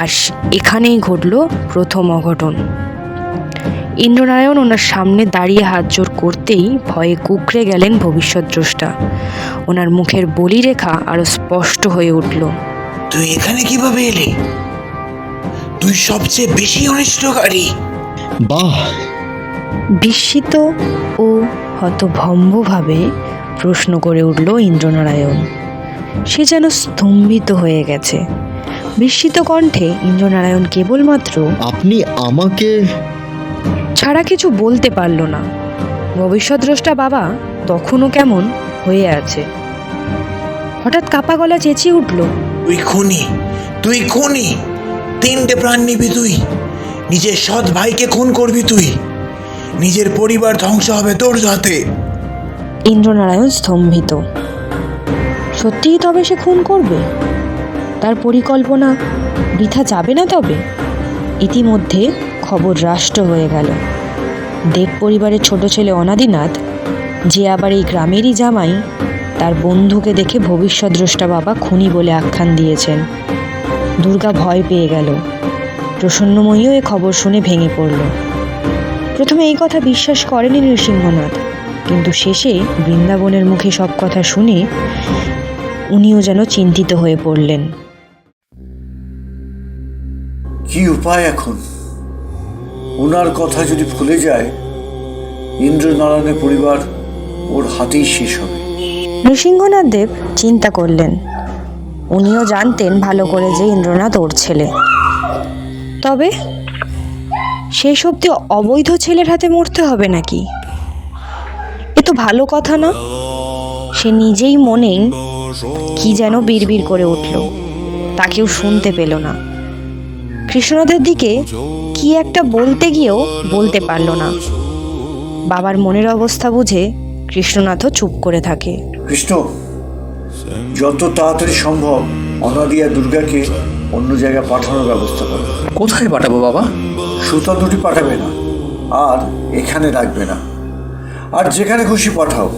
আর এখানেই ঘটল প্রথম অঘটন। ইন্দ্রনারায়ণ ওনার সামনে দাঁড়িয়ে হাত জোর করতেই ভয়ে কুঁকড়ে গেলেন ভবিষ্যৎ দ্রষ্টা। ওনার মুখের বলিরেখা আরো স্পষ্ট হয়ে উঠল। তুই এখানে কিভাবে এলি? তুই সবচেয়ে বেশি অনিষ্টকারী। বাহ! বিস্মিত ও হতভম্বভাবে প্রশ্ন করে উঠল ইন্দ্রনারায়ণ। সে যেন স্তম্ভিত হয়ে গেছে। বিস্মিত কণ্ঠে ইন্দ্রনারায়ণ কেবলমাত্র আপনি আমাকে ছাড়া কিছু বলতে পারল না। ভবিষ্যৎ দ্রষ্টা বাবা তখনও কেমন হয়ে আছে। হঠাৎ কাপা গলা চেঁচিয়ে উঠল, তুই খুনি, তুই খুনি। 3টে প্রাণ নিবি তুই। নিজের সৎ ভাইকে খুন করবি তুই। নিজের পরিবার ধ্বংস হবে তোর হাতে। ইন্দ্রনারায়ণ স্তম্ভিত। সত্যিই তবে সে খুন করবে? তার পরিকল্পনা বৃথা যাবে না তবে? ইতিমধ্যে খবর রাষ্ট্র হয়ে গেল। দেব পরিবারের ছোট ছেলে অনাদিনাথ, যে আবার এই গ্রামেরই জামাই, তার বন্ধুকে দেখে ভবিষ্যৎ দ্রষ্টা বাবা খুনি বলে আখ্যান দিয়েছেন। দুর্গা ভয় পেয়ে গেল। প্রসন্নময়ীও এ খবর শুনে ভেঙে পড়ল। প্রথমে এই কথা বিশ্বাস করেনি নৃসিংহনাথ, কিন্তু শেষে বৃন্দাবনের মুখে সব কথা শুনে উনিও যেন চিন্তিত হয়ে পড়লেন। কি উপায় এখন? ওনার কথা যদি ভুলে যায়, ইন্দ্রনারায়ণের পরিবার ওর হাতেই শেষ হবে। নৃসিংহনাথ দেব চিন্তা করলেন। উনিও জানতেন ভালো করে যে ইন্দ্রনাথ ওর ছেলে। তবে শেষ অবধি অবৈধ ছেলের হাতে মরতে হবে নাকি? এ তো ভালো কথা না। সে নিজেই মনেই কি যেন বিড়বিড় করে উঠল। তাকেও শুনতে পেল না। কৃষ্ণনাথের দিকে কি একটা বলতে গিয়েও বলতে পারল না। বাবার মনের অবস্থা বুঝে কৃষ্ণনাথও চুপ করে থাকে। কৃষ্ণ, যত তাড়াতাড়ি সম্ভব অনাদি আর দুর্গাকে অন্য জায়গায় পাঠানোর ব্যবস্থা করো। কোথায় পাঠাবো বাবা? সুতা দুটি পাঠাবে না, আর এখানে রাখবে না। আর যেখানে খুশি পাঠাও।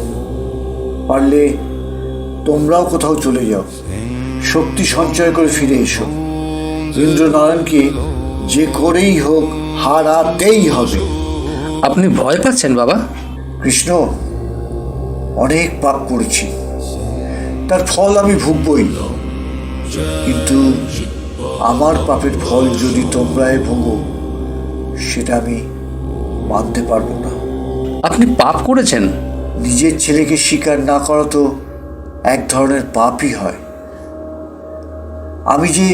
পারলে তোমরাও কোথাও চলে যাও। শক্তি সঞ্চয় করে ফিরে এসো। ইন্দ্রনারায়ণকে যে করেই হোক হারাতেই হবে। আপনি ভয় পাচ্ছেন বাবা? কৃষ্ণ, অনেক পাপ করেছি, তার ফল আমি ভুগবই। কিন্তু আমার পাপের ফল যদি তোমরাই ভোগো, সেটা আমি মানতে পারবো না। আপনি পাপ করেছেন? নিজের ছেলেকে স্বীকার না করা তো এক ধরনের পাপই হয়। আমি যে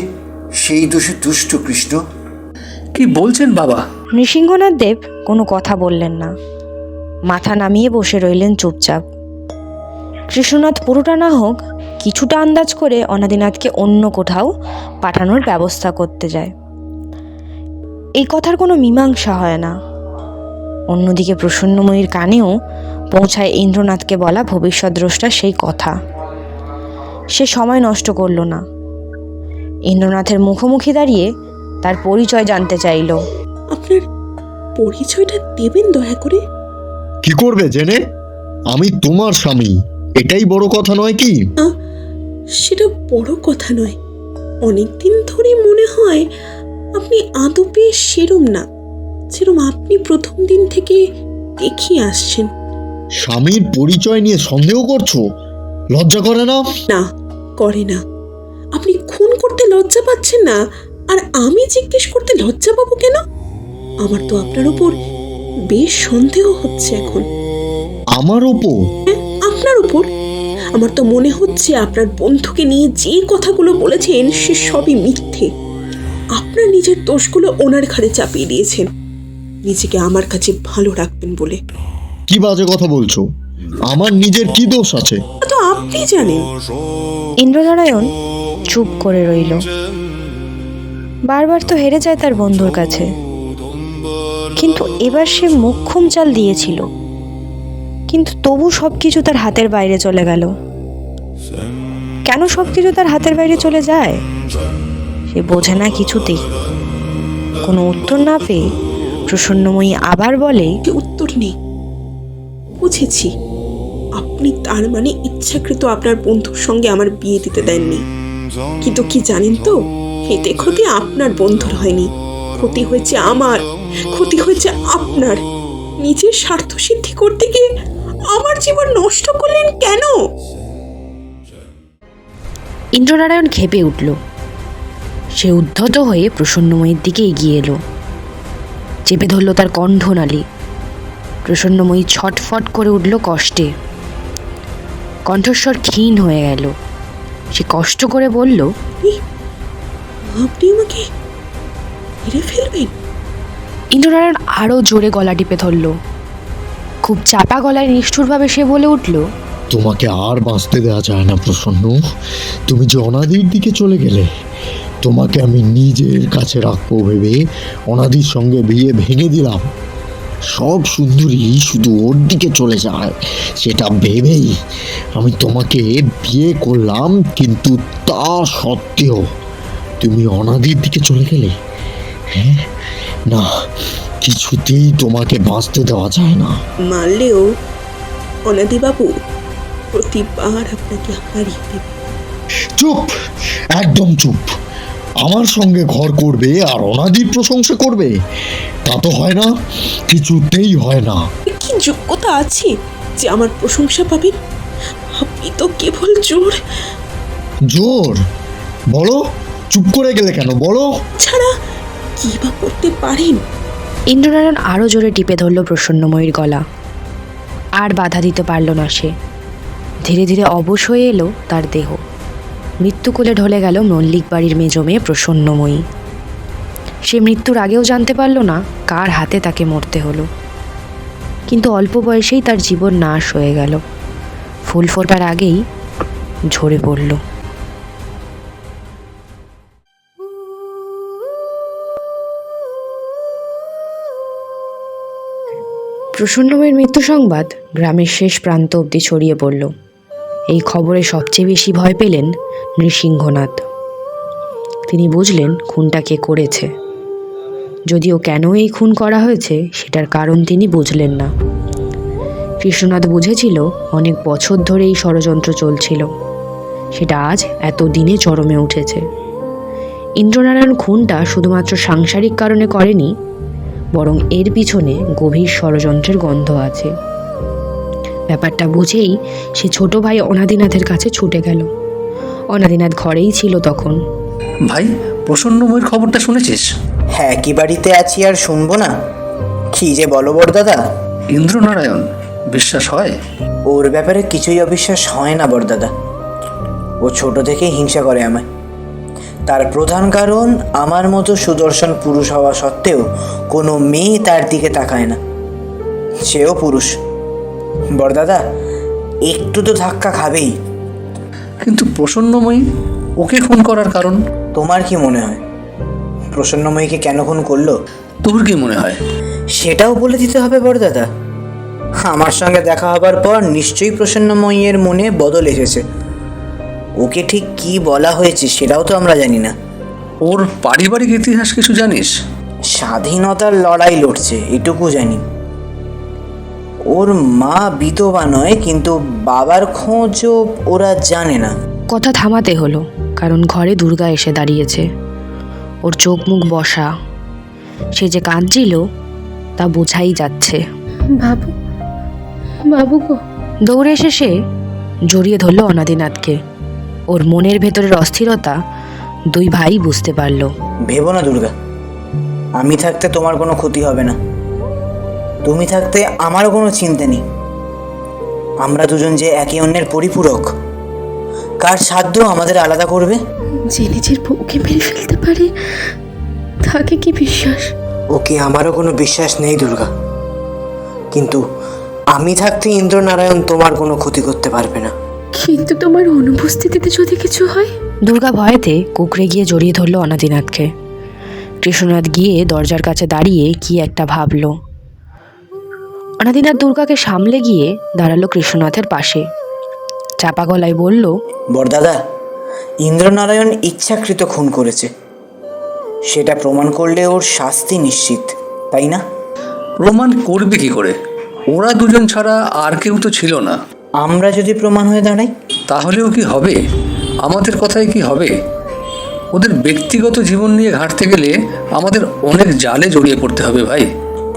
সেই দোষে তুষ্ট। কৃষ্ণ, কি বলছেন বাবা? নৃসিংহনাথ দেব কোনো কথা বললেন না। মাথা নামিয়ে বসে রইলেন চুপচাপ। কৃষ্ণনাথ পুরোটা না হোক কিছুটা আন্দাজ করে অনাদিনাথকে অন্য কোথাও পাঠানোর ব্যবস্থা করতে যায়। এই কথার কোনো মীমাংসা হয় না। অন্যদিকে প্রসন্নময়ীর কানেও পৌঁছায় ইন্দ্রনাথকে বলা ভবিষ্যৎ দ্রষ্টার সেই কথা। সে সময় নষ্ট করল না। ইন্দ্রনাথের মুখোমুখি দাঁড়িয়ে তার পরিচয় জানতে চাইল। আপনার পরিচয়টা দেবেন দয়া করে? কি করবে জেনে? আমি তোমার স্বামী, এটাই বড় কথা নয় কি? সেটা বড় কথা নয়। অনেকদিন ধরে মনে হয় আপনি আদপে সেরম না, যেরম আপনি প্রথম দিন থেকে দেখিয়ে আসছেন। স্বামীর পরিচয় নিয়ে সন্দেহ করছো? লজ্জা করে না? না, করে না। আপনি খুন করতে লজ্জা পাচ্ছেন না, আর আমি জিজ্ঞেস করতে লজ্জা পাবো কেন? আমার তো আপনার উপর বেশ সন্দেহ হচ্ছে এখন। আমার ওপর? হ্যাঁ, আপনার উপর। আমার তো মনে হচ্ছে আপনার বন্ধুকে নিয়ে যে কথাগুলো বলেছেন সে সবই মিথ্যে। আপনার নিজের দোষগুলো ওনার ঘাড়ে চাপিয়ে দিয়েছেন, নিজেকে আমার কাছে ভালো রাখবেন বলে। কি বাজে কথা বলছো? আমার নিজের কি দোষ আছে? তো আপনি জানেন। ইন্দ্রনারায়ণ চুপ করে রইল। বারবার তো হেরে যায় তার বন্ধুর কাছে, কিন্তু এবার সে মোক্ষম চাল দিয়েছিল। কিন্তু তবু সবকিছু তার হাতের বাইরে চলে গেল। কেন সবকিছু তার হাতের বাইরে চলে যায় সে বোঝে না কিছুতেই। কোনো উত্তর না পেয়ে প্রসন্নময়ী আবার বলে, কি উত্তর নেই। বুঝেছি, আপনি তার মানে ইচ্ছাকৃত আপনার বন্ধুর সঙ্গে আমার বিয়ে দিতে দেননি। কিন্তু কি জানেন তো, এতে ক্ষতি আপনার বন্ধুর হয়নি, ক্ষতি হয়েছে আমার, ক্ষতি হয়েছে আপনার। নিজের স্বার্থ সিদ্ধি করতে গিয়ে আমার জীবন নষ্ট করলেন কেন? ইন্দ্রনারায়ণ ক্ষেপে উঠল। সে উদ্ধত হয়ে প্রসন্নময়ীর দিকে এগিয়ে এলো, চেপে ধরল তার কণ্ঠনালী। প্রসন্নময়ী ছটফট করে উঠল কষ্টে, কণ্ঠস্বর ক্ষীণ হয়ে গেল। সে কষ্ট করে বলল, আপনি আমাকে মেরে ফেলবেন? ইন্দ্রনারায়ণ আরও জোরে গলা টিপে ধরল। খুব চাপা গলায় নিষ্ঠুরভাবে সে বলে উঠল, তোমাকে আর বাঁচতে দেওয়া যায় না প্রসন্ন। তুমি যে অনাদির দিকে চলে গেলে, তোমাকে আমি নিজের কাছে রাখবো ভেবে অনাদির সঙ্গে বিয়ে ভেঙে দিলাম। সব সুন্দরী শুধু ওর দিকে চলে যায় সেটা ভেবেই আমি তোমাকে বিয়ে করলাম, কিন্তু তা সত্ত্বেও তুমি অনাদির দিকে চলে গেলে। হ্যাঁ, না, কিছুতেই তোমাকে বাঁচতে দেওয়া যায় না। মারলেও অনাদিবাবু প্রতিবার আপনাকে হারিয়ে দেবে। চুপ, একদম চুপ। আমার সঙ্গে ঘর করবে আর অনাদির প্রশংসা করবে, তা তো হয় না, কিছুতেই হয় না। কি যোগ্যতা আছে যে আমার প্রশংসা পাবেন? আপনি তো কেবল জোর জোর? বলো, চুপ করে গেলে কেন বলো। ছাড়া কি বা করতে পারেন? ইন্দ্রনারায়ণ আরও জোরে টিপে ধরল প্রসন্নময়ীর গলা। আর বাধা দিতে পারল না সে। ধীরে ধীরে অবশ হয়ে এলো তার দেহ। মৃত্যুকোলে ঢলে গেল মল্লিক বাড়ির মেজো মেয়ে প্রসন্নময়ী। সে মৃত্যুর আগেও জানতে পারল না কার হাতে তাকে মরতে হলো। কিন্তু অল্প বয়সেই তার জীবন নাশ হয়ে গেল, ফুল ফোটার আগেই ঝরে পড়ল। প্রসন্নময়ীর মৃত্যু সংবাদ গ্রামের শেষ প্রান্ত অবধি ছড়িয়ে পড়ল। এই খবরে সবচেয়ে বেশি ভয় পেলেন নৃসিংহনাথ। তিনি বুঝলেন খুনটা কে করেছে, যদিও কেন এই খুন করা হয়েছে সেটার কারণ তিনি বুঝলেন না। কৃষ্ণনাথ বুঝেছিল অনেক বছর ধরে এই ষড়যন্ত্র চলছিল, সেটা আজ এত দিনে চরমে উঠেছে। ইন্দ্রনারায়ণ খুনটা শুধুমাত্র সাংসারিক কারণে করেনি, বরং এর পিছনে গভীর ষড়যন্ত্রের গন্ধ আছে। ব্যাপারটা বুঝেই সে ছোট ভাই অনাদিনাথের কাছে ছুটে গেল। অনাদিনাথ ঘরেই ছিল তখন। ভাই, প্রসন্নময়ীর খবরটা শুনেছিস? হ্যাঁ, কি বাড়িতে আছি আর শুনবো না? কি যে বলো বড়দাদা। ইন্দ্রনারায়ণ, বিশ্বাস হয়? ওর ব্যাপারে কিছুই অবিশ্বাস হয় না বড়দাদা। ও ছোট থেকেই হিংসা করে আমায়। তার প্রধান কারণ, আমার মতো সুদর্শন পুরুষ হওয়া সত্ত্বেও কোনো মেয়ে তার দিকে তাকায় না। সেও পুরুষ। বড়দাদা, একটু তো ধাক্কা খাবেই। কিন্তু প্রসন্নময়ী, ওকে খুন করার কারণ? তোমার কি মনে হয় প্রসন্নময়ীকে কেন খুন করলো? তোর কি মনে হয়? সেটাও বলে দিতে হবে বড়দাদা। আমার সঙ্গে দেখা হবার পর নিশ্চয়ই প্রসন্নময়ীর মনে বদল এসেছে। ওকে ঠিক কি বলা হয়েছে সেটাও তো আমরা জানি না। ওর পারিবারিক ইতিহাস কিছু জানিস? স্বাধীনতার লড়াই লড়ছে এটুকু জানি। ওর মা বিধবা নয়, কিন্তু বাবার খোঁজও ওরা জানে না। কথা থামাতে হলো, কারণ ঘরে দুর্গা এসে দাঁড়িয়েছে। ওর চোখ মুখ বসা, সে যে কাঁদছিল তা বোঝাই যাচ্ছে। বাবু, বাবু গো। দৌড়ে এসে সে জড়িয়ে ধরল অনাদিনাথকে। ওর মনের ভেতরের অস্থিরতা দুই ভাই বুঝতে পারল। ভেবো না দুর্গা, আমি থাকতে তোমার কোনো ক্ষতি হবে না। তুমি থাকতে আমারও কোনো চিন্তা নেই। আমরা দুজন যে একে অন্যের পরিপূরক, কার সাধ্য আমাদের আলাদা করবে? যে নিজের বউকে মেরে ফেলতে পারে তাকে কি বিশ্বাস? ওকে আমারও কোনো বিশ্বাস নেই দুর্গা, কিন্তু আমি থাকতে ইন্দ্রনারায়ণ তোমার কোনো ক্ষতি করতে পারবে না। কিন্তু তোমার অনুপস্থিতিতে যদি কিছু হয়? দুর্গা ভয়েতে কুকড়ে গিয়ে জড়িয়ে ধরল অনাদিনাথকে। কৃষ্ণনাথ গিয়ে দরজার কাছে দাঁড়িয়ে কি একটা ভাবল। অনাদিনাথ দুর্গাকে সামলে গিয়ে দাঁড়ালো কৃষ্ণনাথের পাশে। চাপা গলায় বলল, বড়দাদা, ইন্দ্রনারায়ণ ইচ্ছাকৃত খুন করেছে। সেটা প্রমাণ করলে ওর শাস্তি নিশ্চিত, তাই না? প্রমাণ করবে কি করে? ওরা দুজন ছাড়া আর কেউ তো ছিল না। আমরা যদি প্রমাণ হয়ে দাঁড়াই? তাহলেও কি হবে? আমাদের কথায় কি হবে? ওদের ব্যক্তিগত জীবন নিয়ে ঘাঁটতে গেলে আমাদের অনেক জালে জড়িয়ে পড়তে হবে ভাই।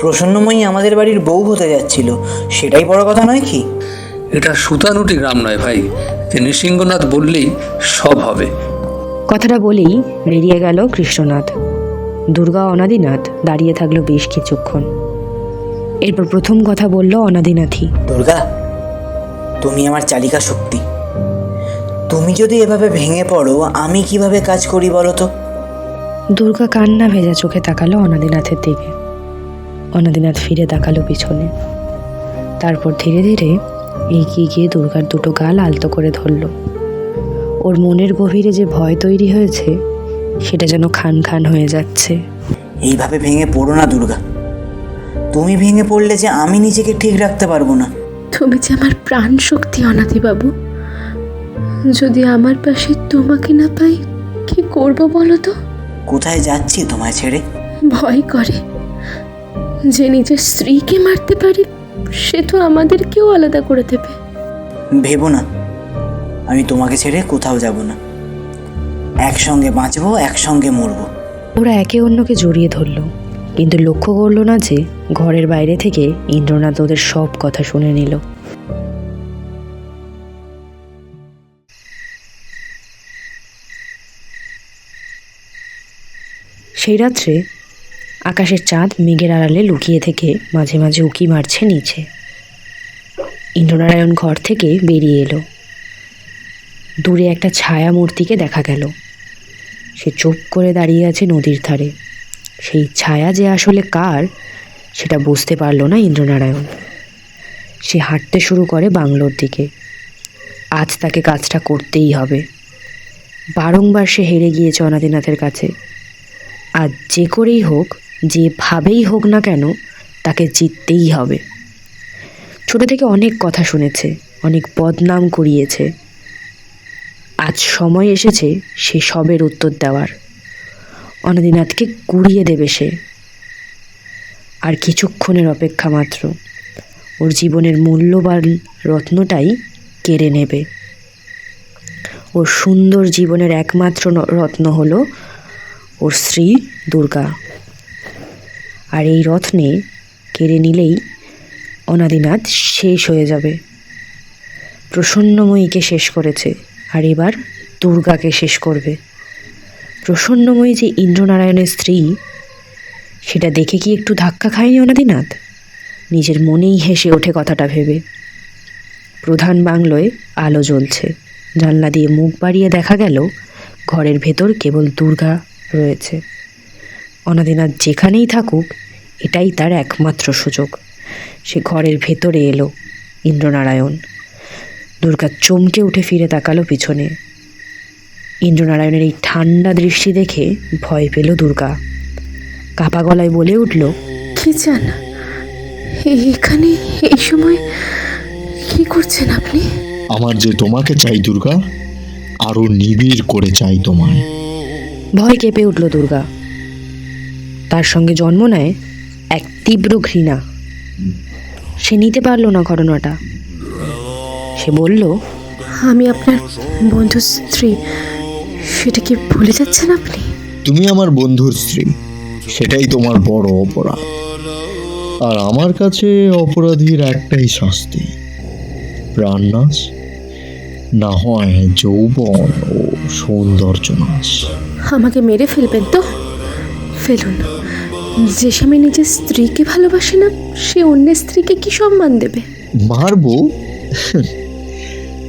প্রসন্নময়ী আমাদের বাড়ির বউ হতে যাচ্ছিল, সেটাই বড় কথা নয় কি? এটা সুতানুটি গ্রাম নয় ভাই, যে নৃসিংহনাথ বললেই সব হবে। কথাটা বলেই বেরিয়ে গেল কৃষ্ণনাথ। দুর্গা অনাদিনাথ দাঁড়িয়ে থাকলো বেশ কিছুক্ষণ। এরপর প্রথম কথা বলল অনাদিনাথই। দুর্গা, তুমি আমার চালিকা শক্তি। তুমি যদি এভাবে ভেঙে পড়ো, আমি কিভাবে কাজ করি বলো তো? দুর্গা কান্না ভেজা চোখে তাকালো অনাদিনাথের দিকে। অনাদিনাথ ফিরে তাকালো পিছনে। তারপর ধীরে ধীরে এগিয়ে গিয়ে দুর্গার দুটো গাল আলতো করে ধরল। ওর মনের গভীরে যে ভয় তৈরি হয়েছে সেটা যেন খান খান হয়ে যাচ্ছে। এইভাবে ভেঙে পড়ো না দুর্গা। তুমি ভেঙে পড়লে যে আমি নিজেকে ঠিক রাখতে পারবো না। তুমি যে আমার প্রাণ শক্তি অনাদিবাবু, যদি আমার পাশে তোমাকে না পাই কি করব বলো তো? কোথায় যাচ্ছি তোমায় ছেড়ে? ভয় করে। যে নিজের স্ত্রীকে মারতে পারি সে তো আমাদেরকেও আলাদা করে দেবে। ভেবো না, আমি তোমাকে ছেড়ে কোথাও যাব না। একসঙ্গে বাঁচবো, একসঙ্গে মরবো। ওরা একে অন্যকে জড়িয়ে ধরল, কিন্তু লক্ষ্য করলো না যে ঘরের বাইরে থেকে ইন্দ্রনাথ ওদের সব কথা শুনে নিল। সেই রাত্রে আকাশের চাঁদ মেঘের আড়ালে লুকিয়ে থেকে মাঝে মাঝে উঁকি মারছে নিচে। ইন্দ্রনারায়ণ ঘর থেকে বেরিয়ে এলো। দূরে একটা ছায়া মূর্তিকে দেখা গেল। সে চুপ করে দাঁড়িয়ে আছে নদীর ধারে। সেই ছায়া যে আসলে কার সেটা বুঝতে পারল না ইন্দ্রনারায়ণ। সে হাঁটতে শুরু করে বাংলোর দিকে। আজ তাকে কাজটা করতেই হবে। বারংবার সে হেরে গিয়েছে অনাদিনাথের কাছে। আজ যে করেই হোক, যেভাবেই হোক না কেন, তাকে জিততেই হবে। ছোট থেকে অনেক কথা শুনেছে, অনেক বদনাম করিয়েছে। আজ সময় এসেছে সে সবের উত্তর দেওয়ার। অনাদিনাথকে কুড়িয়ে দেবে সে। আর কিছুক্ষণের অপেক্ষা মাত্র। ওর জীবনের মূল্যবান রত্নটাই কেড়ে নেবে। ওর সুন্দর জীবনের একমাত্র রত্ন হলো ওর স্ত্রী দুর্গা। আর এই রত্নে কেড়ে নিলেই অনাদিনাথ শেষ হয়ে যাবে। প্রসন্নময়ীকে শেষ করেছে, আর এবার দুর্গাকে শেষ করবে। প্রসন্নময়ী যে ইন্দ্রনারায়ণের স্ত্রী, সেটা দেখে কি একটু ধাক্কা খায়নি অনাদিনাথ? নিজের মনেই হেসে ওঠে কথাটা ভেবে। প্রধান বাংলোয় আলো জ্বলছে। জানলা দিয়ে মুখ বাড়িয়ে দেখা গেল ঘরের ভেতর কেবল দুর্গা রয়েছে। অনাদিনাথ যেখানেই থাকুক, এটাই তার একমাত্র সুযোগ। সে ঘরের ভেতরে এলো। ইন্দ্রনারায়ণ। দুর্গা চমকে উঠে ফিরে তাকালো পিছনে। ইন্দ্রনারায়ণের এই ঠান্ডা দৃষ্টি দেখে ভয় পেল দুর্গা। কাপা গলায় বলে উঠল, কি চান? এখানে এই সময় কি করছেন আপনি? আমার যে তোমাকে চাই দুর্গা, আরো নিবিড় করে চাই তোমায়। ভয় কেঁপে উঠল দুর্গা। তার সঙ্গে জন্ম নেয় এক তীব্র ঘৃণা। সে নিতে পারল না ঘটনাটা। সে বলল, আমি আপনার বন্ধুর স্ত্রী, সেটা কি ভুলে যাচ্ছেন আপনি? তুমি আমার বন্ধুর স্ত্রী, সেটাই তোমার বড় অপরাধ। আর আমার কাছে অপরাধীর একটাই শাস্তি, প্রাণনাশ, না হয় যৌবন ও সৌন্দর্য নাশ। আমাকে মেরে ফেলবেন তো? ফেলুন। যে স্বামী নিজের স্ত্রীকে ভালোবাসে না, সে অন্যের স্ত্রীকে কি সম্মান দেবে? মারবো?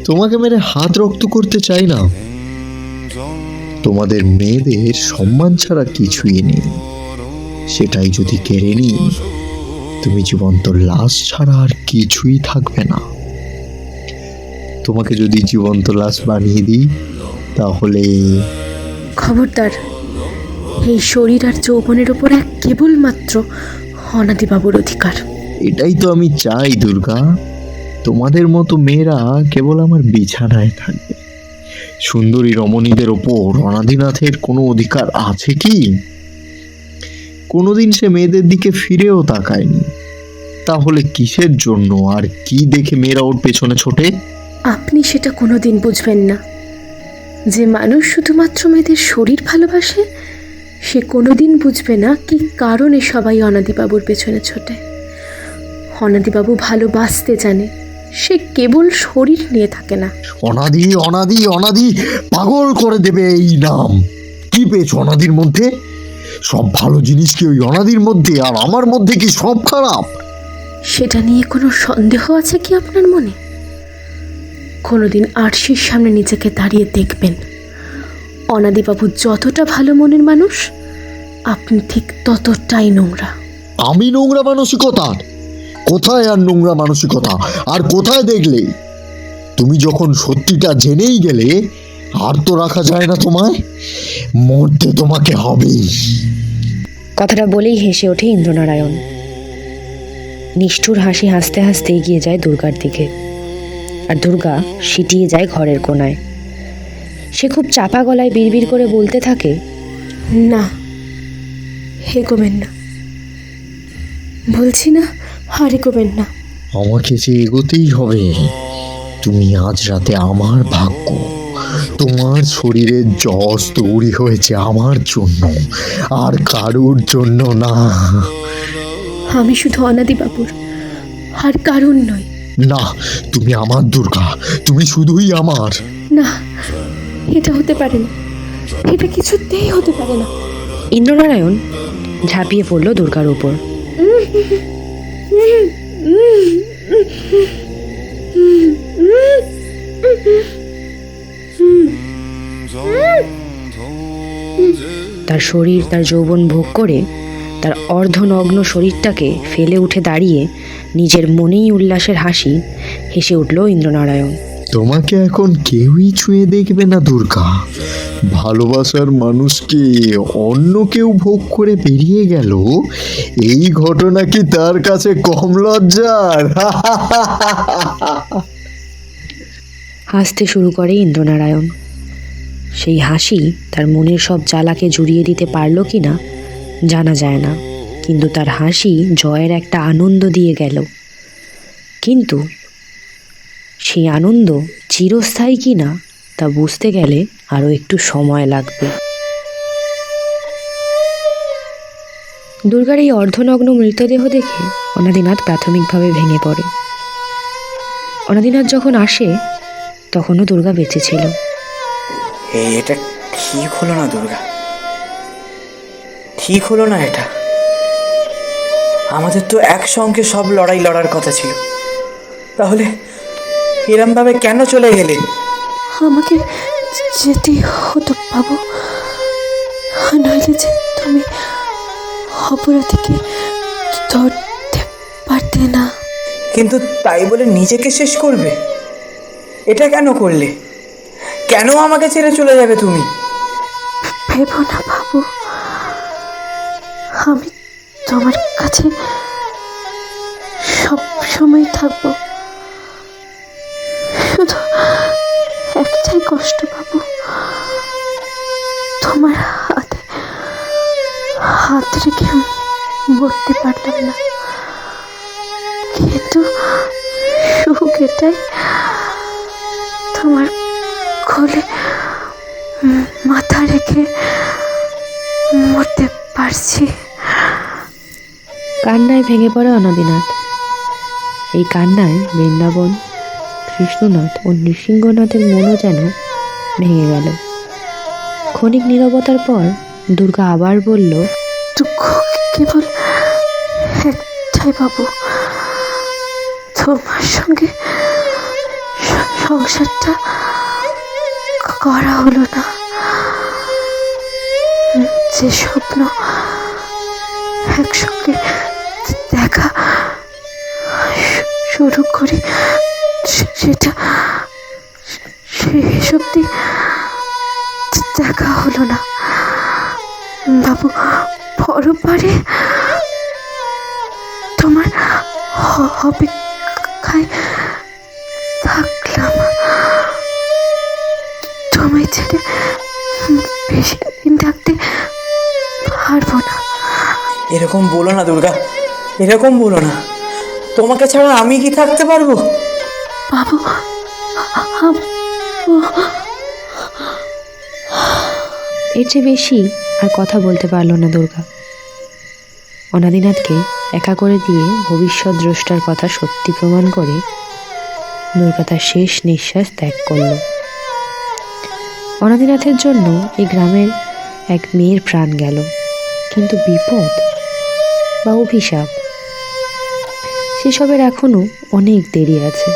তোমাকে মেরে হাত রক্ত করতে চাই না। তোমাদের মেয়েদের সম্মান ছাড়া কিছুই নেই। সেটাই যদি কেড়ে নিই, তুমি জীবন্ত লাশ ছাড়া আর কিছুই থাকবে না। তোমাকে যদি জীবন্ত লাশ বানিয়ে দিই, তাহলে খবরদার। এই শরীর আর যৌবনের ওপর এক কেবলমাত্র অনাদিবাবুর অধিকার। এটাই তো আমি চাই দুর্গা। তোমাদের মতো মেয়েরা কেবল আমার বিছানায় থাকবে। সুন্দরী রমণীদের ওপর অনাদিনাথের কোনো অধিকার আছে কি? কোনোদিন সে মেয়েদের দিকে ফিরেও তাকায়নি। তাহলে কিসের জন্য আর কি দেখে মেয়েরা ওর পেছনে ছোটে? আপনি সেটা কোনোদিন বুঝবেন না। যে মানুষ শুধুমাত্র মেয়েদের শরীর ভালোবাসে, সে কোনোদিন বুঝবে না কি কারণে সবাই অনাদিবাবুর পেছনে ছোটে। অনাদিবাবু ভালোবাসতে জানে, সে কেবল শরীর নিয়ে থাকে না। অনাদি অনাদি অনাদি, পাগল করে দেবে এই নাম। কি পেয়েছ অনাদির মধ্যে? সব ভালো জিনিস কি ওই অনাদির মধ্যে, আর আমার মধ্যে কি সব খারাপ? সেটা নিয়ে কোনো সন্দেহ আছে কি আপনার মনে? কোনোদিন আরশির সামনে নিজেকে দাঁড়িয়ে দেখবেন, অনাদিবাবু যতটা ভালো মনের মানুষ, আপনি ঠিক ততটাই নোংরা। আমি নোংরা মানসিকতার? কোথায় আর নোংরা মানসিকতা, আর কোথায় দেখলে? তুমি যখন সত্যিটা জেনেই গেলে, আর তো রাখা যায় না তোমায়। মরতে তোমাকে হবেই। কথাটা বলেই হেসে ওঠে ইন্দ্রনারায়ণ। নিষ্ঠুর হাসি হাসতে হাসতে এগিয়ে যায় দুর্গার দিকে, আর দুর্গা সিটিয়ে যায় ঘরের কোণায়। সে খুব চাপা গলায় বিড়বিড় করে বলতে থাকে, না, এগোবেন না, বলছি না, আর এগোবেন না। আমাকে যে এগোতেই হবে। তুমি আজ রাতে আমার ভাগ্য। তোমার শরীরের যশ তৈরি হয়েছে আমার জন্য, আর কারুর জন্য না। আমি শুধু অনাদিবাবুর, আর কারণ নয়। না, তুমি আমার দুর্গা, তুমি শুধুই আমার। না, এটা হতে পারে না, এটা কিছুতেই হতে পারে না। ইন্দ্রনারায়ণ ঝাঁপিয়ে পড়ল দুর্গার উপর। তার শরীর, তার যৌবন ভোগ করে তার অর্ধনগ্ন শরীরটাকে ফেলে উঠে দাঁড়িয়ে নিজের মনেই উল্লাসের হাসি হেসে উঠল ইন্দ্রনারায়ণ। তোমাকে এখন কেউই ছুঁয়ে দেখবে না দুর্গা। ভালোবাসার মানুষকে অন্য কেউ ভোগ করে বেরিয়ে গেল, এই ঘটনা কি তার কাছে কম লজ্জার? হাসতে শুরু করে ইন্দ্রনারায়ণ। সেই হাসি তার মনের সব জ্বালাকে জুড়িয়ে দিতে পারল কি না জানা যায় না, কিন্তু তার হাসি জয়ের একটা আনন্দ দিয়ে গেল। কিন্তু সেই আনন্দ চিরস্থায়ী কি না তা বুঝতে গেলে আরও একটু সময় লাগবে। দুর্গার এই অর্ধনগ্ন মৃতদেহ দেখে অনাদিনাথ প্রাথমিকভাবে ভেঙে পড়ে। অনাদিনাথ যখন আসে তখনও দুর্গা বেঁচে ছিল। এটা ঠিক হলো না দুর্গা, ঠিক হলো না এটা। আমাদের তো একসঙ্গে সব লড়াই লড়ার কথা ছিল, তাহলে এরমভাবে কেন চলে গেলে? আমাকে যেতে হতো বাবু, নইলে যে তুমি অপরাধীকে ধরতে পারতে না। কিন্তু তাই বলে নিজেকে শেষ করবে? এটা কেন করলে? কেন আমাকে ছেড়ে চলে যাবে তুমি? ভেবো না বাবু, আমি তোমার কাছে সব সময় থাকবো। শুধু একটাই কষ্ট বাবু, তোমার হাতে হাত রেখে মরতে পারলাম না, কিন্তু সুখ এটাই তোমার কোলে মাথা রেখে মরতে পারছি। কান্নায় ভেঙে পড়ে অনাদিনাথ। এই কান্নায় বৃন্দাবন, কৃষ্ণনাথ ও নৃসিংহনাথের মনও যেন ভেঙে গেল। ক্ষণিক নীরবতার পর দুর্গা আবার বলল, দুঃখ কেবল একটাই বাবু, তোমার সঙ্গে সংসারটা করা হলো না। যে স্বপ্ন একসঙ্গে দেখা শুরু করি, সেটা শেষ অবধি দেখা হলো না বাবু। পরবারে তোমার অপেক্ষায় থাকলাম, তোমায় ছেড়ে বেশি দিন থাকতে পারবো না। এরকম বলো না দুর্গা, এরকম বলো না। তোমাকে ছাড়া আমি কি থাকতে পারবো? বাবু, এর চেয়ে বেশি আর কথা বলতে পারল না দুর্গা। অনাদিনাথকে একা করে দিয়ে ভবিষ্যৎ দ্রষ্টার কথা সত্যি প্রমাণ করে দুর্গা তার শেষ নিঃশ্বাস ত্যাগ করল। অনাদিনাথের জন্য এই গ্রামের এক মেয়ের প্রাণ গেল, কিন্তু বিপদ বা অভিশাপ সেসবের এখনো অনেক দেরি আছে।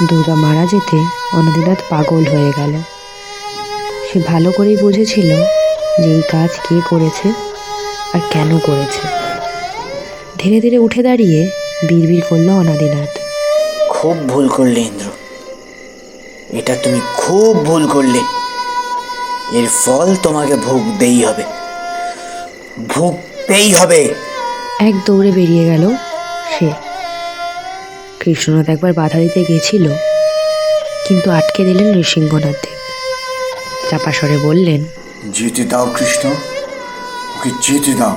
দুর্গা মারা যেতে অনাদিনাথ পাগল হয়ে গেল। সে ভালো করেই বুঝেছিল যে এই কাজ কে করেছে আর কেন করেছে। ধীরে ধীরে উঠে দাঁড়িয়ে বিড়বিড় করল অনাদিনাথ। খুব ভুল করলে ইন্দ্র, এটা তুমি খুব ভুল করলে। এর ফল তোমাকে ভুগতেই হবে, ভুগতেই হবে। এক দৌড়ে বেরিয়ে গেল সে। কৃষ্ণনাথ একবার বাধা দিতে গেছিল, কিন্তু আটকে দিলেন নৃসিংহনাথ দেব। চাপা স্বরে বললেন, যেতে দাও কৃষ্ণ, ওকে যেতে দাও।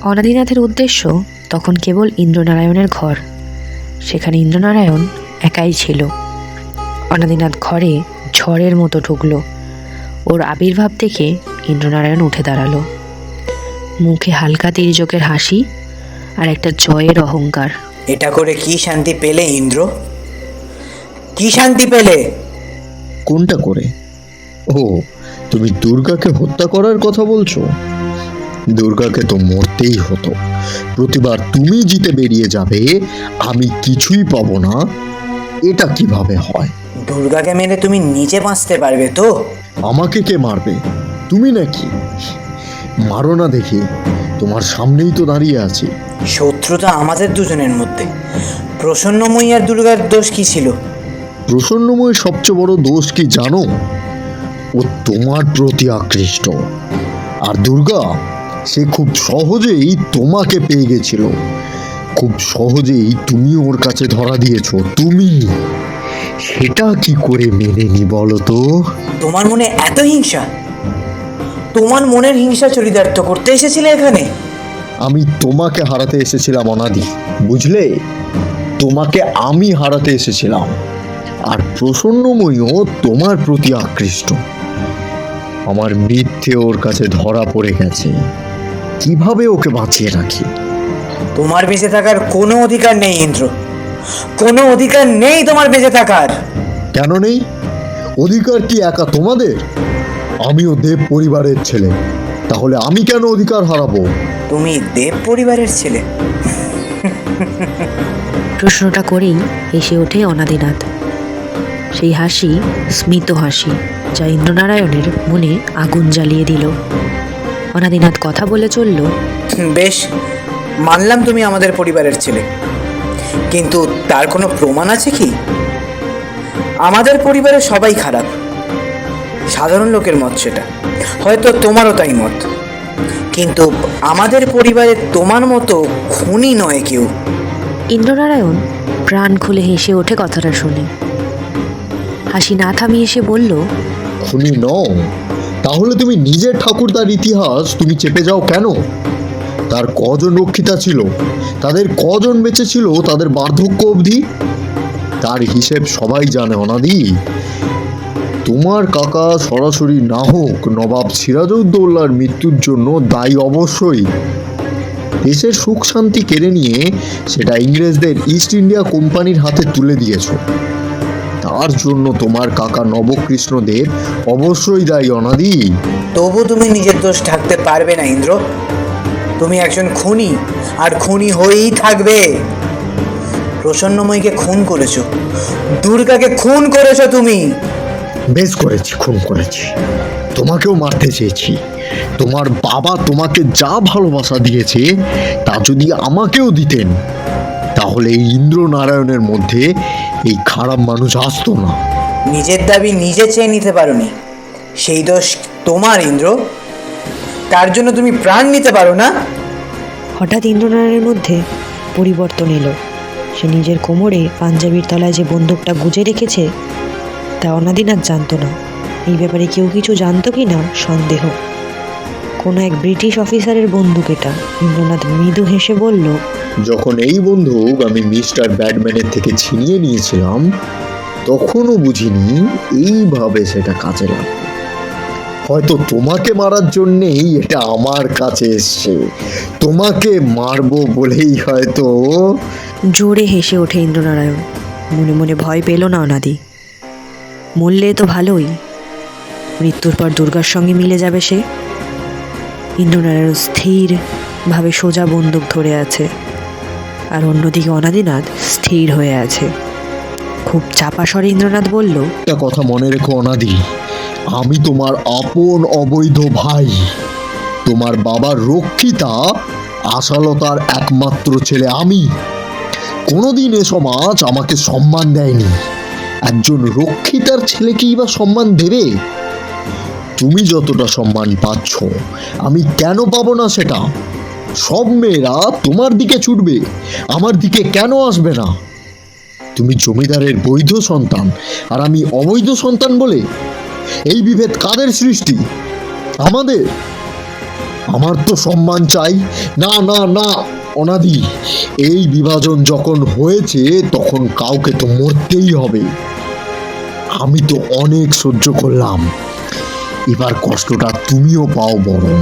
অনাদিনাথের উদ্দেশ্য তখন কেবল ইন্দ্রনারায়ণের ঘর। সেখানে ইন্দ্রনারায়ণ একাই ছিল। অনাদিনাথ ঘরে ঝড়ের মতো ঢুকলো। ওর আবির্ভাব দেখে ইন্দ্রনারায়ণ উঠে দাঁড়ালো। মুখে হালকা তির্যকের হাসি আর একটা জয়ের অহংকার। এটা করে কি শান্তি পেলে ইন্দ্র? কি শান্তি পেলে? কোনটা করে? ও, তুমি দুর্গাকে হত্যা করার কথা বলছো? দুর্গাকে তো মরতেই হতো। প্রতিবার তুমি জিতে বেরিয়ে যাবে, আমি কিছুই পাবো না, এটা কিভাবে হয়? দুর্গাকে মেরে তুমি নিজে বাঁচতে পারবে তো? আমাকে কে মারবে? তুমি নাকি? মারো না দেখি, তোমার সামনেই তো দাঁড়িয়ে আছি। শত্রুতা আমাদের দুজনের মধ্যে। প্রসন্নময়ী আর দুর্গার দোষ কি ছিল? প্রসন্নময় সবচেয়ে বড় দোষ কি জানো? ও তোমার প্রতি আকৃষ্ট। আর দুর্গা, সে খুব সহজেই তোমাকে পেয়ে গেছিল। খুব সহজেই তুমি ওর কাছে ধরা দিয়েছো। তুমি সেটা কি করে মেনে নি বলো তো? তোমার মনে এত হিংসা? তোমার মনের হিংসা চরিতার্থ করতে এসেছিলে এখানে? আমি তোমাকে হারাতে এসেছিলাম অনাদি, বুঝলে? তোমাকে আমি হারাতে এসেছিলাম। আর প্রসন্নময়ও তোমার প্রতি আকৃষ্ট। আমার মিথ্যে ওর কাছে ধরা পড়ে গেছে। কিভাবে ওকে বাঁচিয়ে রাখি? তোমার বেঁচে থাকার কোনো অধিকার নেই ইন্দ্র, কোনো অধিকার নেই তোমার বেঁচে থাকার। কেন নেই? অধিকার কি একা তোমাদের? আমিও দেব পরিবারের ছেলে, তাহলে আমি কেন অধিকার হারাবো? তুমি দেব পরিবারের ছেলে? প্রশ্নটা করেই এসে ওঠে অনাদিনাথ। সেই হাসি স্মিত হাসি, যা ইন্দ্রনারায়ণের মনে আগুন জ্বালিয়ে দিল। অনাদিনাথ কথা বলে চলল, বেশ, মানলাম তুমি আমাদের পরিবারের ছেলে, কিন্তু তার কোনো প্রমাণ আছে কি? আমাদের পরিবারে সবাই খারাপ, সাধারণ লোকের মত সেটা, হয়তো তোমারও তাই মত, কিন্তু আমাদের পরিবারে তোমার মতো খুনি নয় কেউ। ইন্দ্রনারায়ণ প্রাণ খুলে হেসে ওঠে কথাটা শুনে। হাসি না থামিয়ে এসে বলল, খুনি নও? তাহলে তুমি নিজের ঠাকুরদার ইতিহাস তুমি চেপে যাও কেন? তার কজন রক্ষিতা ছিল? তাদের কজন বেঁচে ছিল তাদের বার্ধক্য অবধি? তার হিসেব সবাই জানে অনাদি। তোমার কাকা সরাসরি না হোক, নবাব সিরাজউদ্দৌলার মৃত্যুর জন্য দায়ী অবশ্যই। দেশের সুখ শান্তি কেড়ে নিয়ে সেটা ইংরেজদের ইস্ট ইন্ডিয়া কোম্পানির হাতে তুলে দিয়েছ। তার জন্য তোমার কাকা নবকৃষ্ণদেব অবশ্যই দায়ী অনাদি। তবু তুমি নিজের দোষ ঢাকতে পারবে না ইন্দ্র। তুমি একজন খুনি, আর খুনি হয়েই থাকবে। প্রসন্নময়ীকে খুন করেছো, দুর্গাকে খুন করেছো তুমি। বেশ করেছি, খুন করেছি। তোমাকেও মারতে চেয়েছি। তোমার বাবা তোমাকে যা ভালোবাসা দিয়েছে তা যদি আমাকেও দিতেন, তাহলে এই ইন্দ্রনারায়ণের মধ্যে এই খারাপ মানুষ আসতো না। নিজের দাবি নিজে চেয়ে নিতে পারোনি, সেই দোষ তোমার ইন্দ্র। তার জন্য তুমি প্রাণ নিতে পারো না। হঠাৎ ইন্দ্রনারায়ণের মধ্যে পরিবর্তন এলো। সে নিজের কোমরে পাঞ্জাবির তলায় যে বন্দুকটা গুজে রেখেছে তা অনাদিনাথ জানতো না। এই ব্যাপারে কেউ কিছু জানতো কি না সন্দেহ। কোনো এক ব্রিটিশ অফিসারের বন্দুক এটা। ইন্দ্রনাথ মৃদু হেসে বলল, যখন এই বন্দুক আমি মিস্টার ব্যাডম্যানের থেকে ছিনিয়ে নিয়েছিলাম তখনও বুঝিনি এইভাবে সেটা কাজে লাগবে। হয়তো তোমাকে মারার জন্যেই এটা আমার কাছে এসছে, তোমাকে মারবো বলেই হয়তো। জোরে হেসে ওঠে ইন্দ্রনারায়ণ। মনে মনে ভয় পেল না অনাদি। মরলে তো ভালোই, মৃত্যুর পর দুর্গার সঙ্গে মিলে যাবে সে। ইন্দ্রনারায়ণ স্থিরভাবে সোজা বন্দুক ধরে আছে, আর অন্যদিকে অনাদিনাথ স্থির হয়ে আছে। খুব চাপা স্বরে ইন্দ্রনাথ বলল, একটা কথা মনে রেখো অনাদি, আমি তোমার আপন অবৈধ ভাই। তোমার বাবার রক্ষিতা আশালতার একমাত্র ছেলে আমি। কোনোদিন এ সমাজ আমাকে সম্মান দেয়নি। একজন রক্ষিতার ছেলেকেই বা সম্মান দেবে? তুমি যতটা সম্মান পাচ্ছ আমি কেন পাবো না সেটা? সব মেয়েরা তোমার দিকে ছুটবে, আমার দিকে কেন আসবে না? তুমি জমিদারের বৈধ সন্তান আর আমি অবৈধ সন্তান বলে এই বিভেদ কাদের সৃষ্টি? আমাদের। আমার তো সম্মান চাই। না না না অনাদি, এই বিভাজন যখন হয়েছে তখন কাউকে তো মরতেই হবে। আমি তো অনেক সহ্য করলাম, এবার কষ্টটা তুমিও পাও বরং।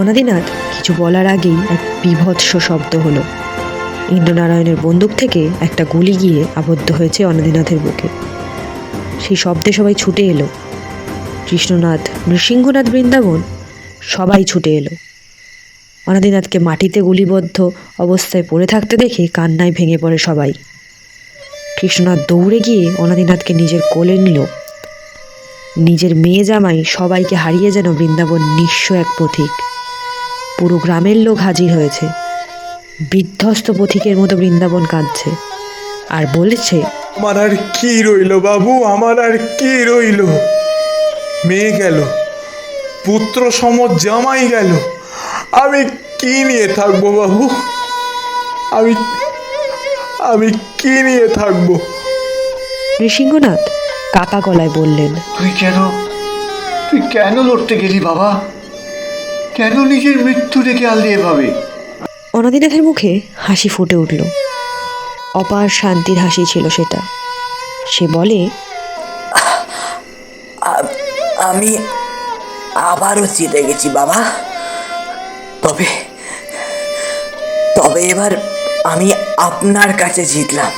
অনাদিনাথ কিছু বলার আগেই এক বীভৎস শব্দ হলো। ইন্দ্রনারায়ণের বন্দুক থেকে একটা গুলি গিয়ে আবদ্ধ হয়েছে অনাদিনাথের বুকে। সেই শব্দে সবাই ছুটে এলো। কৃষ্ণনাথ, নৃসিংহনাথ, বৃন্দাবন সবাই ছুটে এলো। অনাদিনাথকে মাটিতে গুলিবদ্ধ অবস্থায় পড়ে থাকতে দেখে কান্নায় ভেঙে পড়ে সবাই। কৃষ্ণনাথ দৌড়ে গিয়ে অনাদিনাথকে নিজের কোলে নিল। নিজের মেয়ে জামাই সবাইকে হারিয়ে যেন বৃন্দাবন নিঃস্ব এক পথিক। পুরো গ্রামের লোক হাজির হয়েছে। বিধ্বস্ত পথিকের মতো বৃন্দাবন কাঁদছে আর বলেছে, আমার আর কি রইল বাবু, আমার আর কি রইল? মেয়ে গেল, পুত্র সম জামাই গেল, আমি কি নিয়ে থাকবো বাবু? আমি আমি কি নিয়ে থাকবো? নৃসিংহনাথ কাকা গলায় বললেন, তুই কেন লড়তে গেলি বাবা? কেন নিজের মৃত্যু ডেকে আনলি এভাবে? অনাদিনাথের মুখে হাসি ফুটে উঠল। অপার শান্তির হাসি ছিল সেটা। সে বলে, আমি আবারও জিতে গেছি বাবা। তবে তবে এবার আমি আপনার কাছে জিতলাম।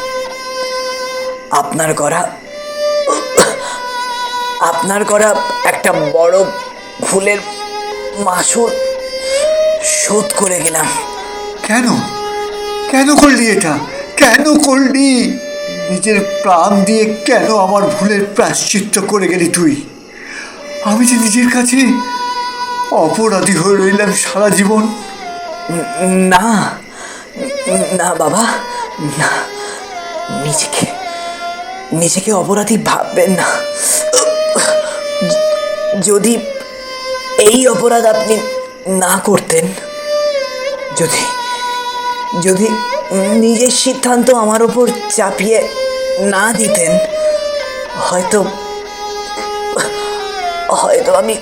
আপনার করা একটা বড় ভুলের মাসুল শোধ করে গেলাম। কেন করলি এটা? কেন করলি? নিজের প্রাণ দিয়ে কেন আমার ভুলের প্রায়শ্চিত্ত করে গেলি তুই? আমি যে নিজের কাছে অপরাধী হয়ে রইলাম সারা জীবন। না না বাবা, না, নিজেকে অপরাধী ভাববেন না। যদি এই অপরাধ আপনি না করতেন, যদি নিজের সিদ্ধান্ত আমার ওপর চাপিয়ে না দিতেন, হয়তো আমি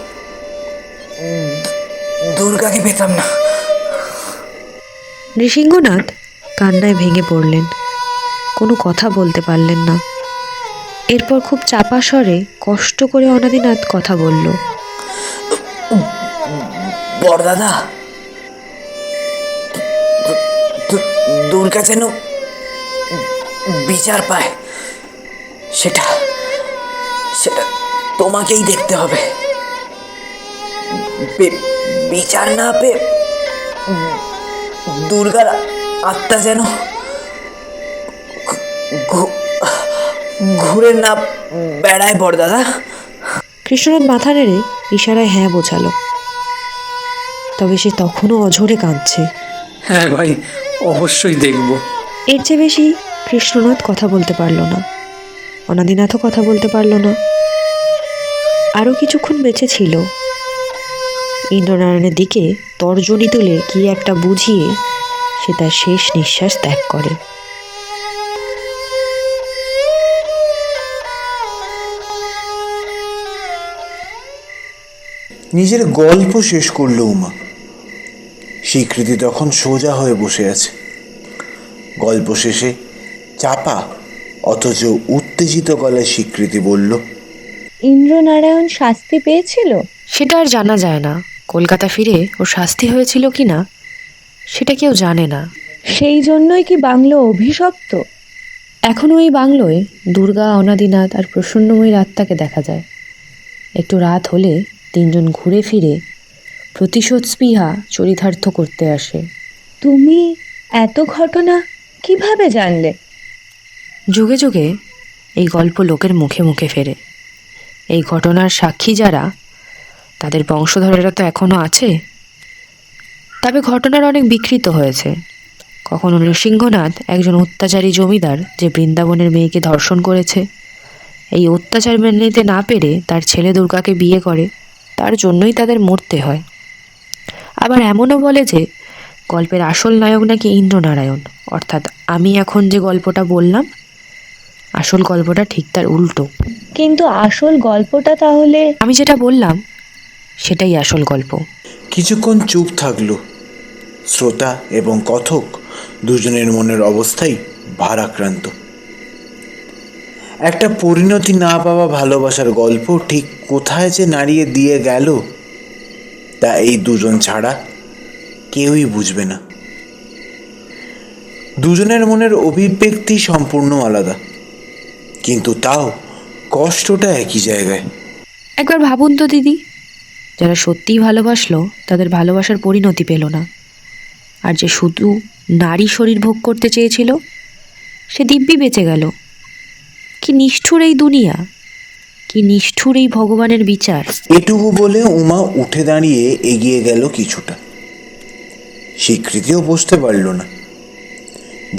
দুর্গাকে পেতাম না। নৃসিংহনাথ কান্নায় ভেঙে পড়লেন। কোনো কথা বলতে পারলেন না। এরপর খুব চাপা স্বরে কষ্ট করে অনাদিনাথ কথা বলল, বড়দাদা, দুর্গা যেন বিচার পায়, সেটা তোমাকেই দেখতে হবে। বিচার না পেয়ে দুর্গার আত্মা যেন ঘুরে না বেড়ায় বড়দাদা। কৃষ্ণনাথ মাথা নেড়ে ইশারায় হ্যাঁ বোঝালো। তবে সে তখনও অঝরে কাঁদছে। হ্যাঁ ভাই, অবশ্যই দেখব। এর চেয়ে বেশি কৃষ্ণনাথ কথা বলতে পারল না। অনাদিনাথও কথা বলতে পারল না। আরও কিছুক্ষণ বেঁচে ছিল। ইন্দ্রনারায়ণের দিকে তর্জনী তুলে কি একটা বুঝিয়ে সে তার শেষ নিঃশ্বাস ত্যাগ করে। নিজের গল্প শেষ করলো উমা। স্বীকৃতি তখন সোজা হয়ে বসে আছে। গল্প শেষে চাপা অথচ উত্তেজিত গলায় স্বীকৃতি বলল, ইন্দ্রনারায়ণ শাস্তি পেয়েছিল? সেটা আর জানা যায় না। কলকাতা ফিরে ওর শাস্তি হয়েছিল কি না সেটা কেউ জানে না। সেই জন্যই কি বাংলো অভিশপ্ত? এখনও এই বাংলোয় দুর্গা, অনাদিনাথ আর প্রসন্নময়ীর আত্মাকে দেখা যায়। একটু রাত হলে তিনজন ঘুরে ফিরে প্রতিশোধ স্পৃহা চরিতার্থ করতে আসে। তুমি এত ঘটনা কিভাবে জানলে? যুগে যুগে এই গল্প লোকের মুখে মুখে ফেরে। এই ঘটনার সাক্ষী যারা, তাদের বংশধরেরা তো এখনও আছে। তবে ঘটনার অনেক বিকৃত হয়েছে। কখনো নৃসিংহনাথ একজন অত্যাচারী জমিদার যে বৃন্দাবনের মেয়েকে ধর্ষণ করেছে, এই অত্যাচার মেনে নিতে না পেরে তার ছেলে দুর্গাকে বিয়ে করে, তার জন্যই তাদের মরতে হয়। আবার এমনও বলে যে গল্পের আসল নায়ক নাকি ইন্দ্রনারায়ণ, অর্থাৎ আমি এখন যে গল্পটা বললাম আসল গল্পটা ঠিক তার উল্টো। কিন্তু আসল গল্পটা তাহলে? আমি যেটা বললাম সেটাই আসল গল্প। কিছুক্ষণ চুপ থাকলো শ্রোতা এবং কথক। দুজনের মনের অবস্থাই ভারাক্রান্ত। একটা পরিণতি না পাওয়া ভালোবাসার গল্প ঠিক কোথায় যে নাড়িয়ে দিয়ে গেল তা এই দুজন ছাড়া কেউই বুঝবে না। দুজনের মনের অভিব্যক্তি সম্পূর্ণ আলাদা, কিন্তু তাও কষ্টটা একই জায়গায়। একবার ভাবুন তো দিদি, যারা সত্যিই ভালোবাসলো তাদের ভালোবাসার পরিণতি পেল না, আর যে শুধু নারী শরীর ভোগ করতে চেয়েছিল সে দিব্যি বেঁচে গেল। কি নিষ্ঠুর এই দুনিয়া, কি নিষ্ঠুর এই ভগবানের বিচার। এটুকু বলে উমা উঠে দাঁড়িয়ে এগিয়ে গেল কিছুটা। স্বীকৃতিও বসতে পারল না।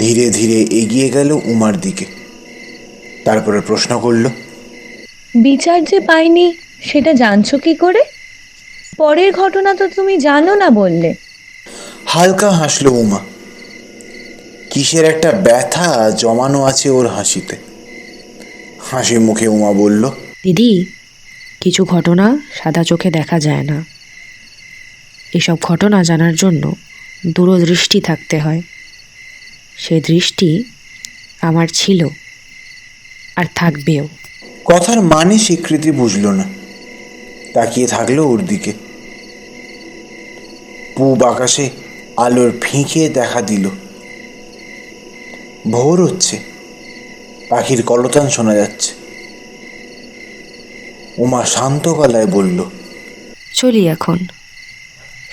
ধীরে ধীরে এগিয়ে গেল উমার দিকে। তারপরে প্রশ্ন করল, বিচার যে পাইনি সেটা জানছো কি করে? পরের ঘটনা তো তুমি জানো না বললে। হালকা হাসলো উমা। কিসের একটা ব্যথা জমানো আছে ওর হাসিতে। হাসি মুখে উমা বলল, দিদি, কিছু ঘটনা সাদা চোখে দেখা যায় না। এসব ঘটনা জানার জন্য দূরদৃষ্টি থাকতে হয়। সে দৃষ্টি আমার ছিল আর থাকবেও। কথার মানে স্বীকৃতি বুঝল না। তাকিয়ে থাকলো ওর দিকে। পূব আকাশে আলোর ফিকে দেখা দিল। ভোর হচ্ছে, পাখির কলতান শোনা যাচ্ছে। উমা শান্ত গলায় বলল, চলি এখন।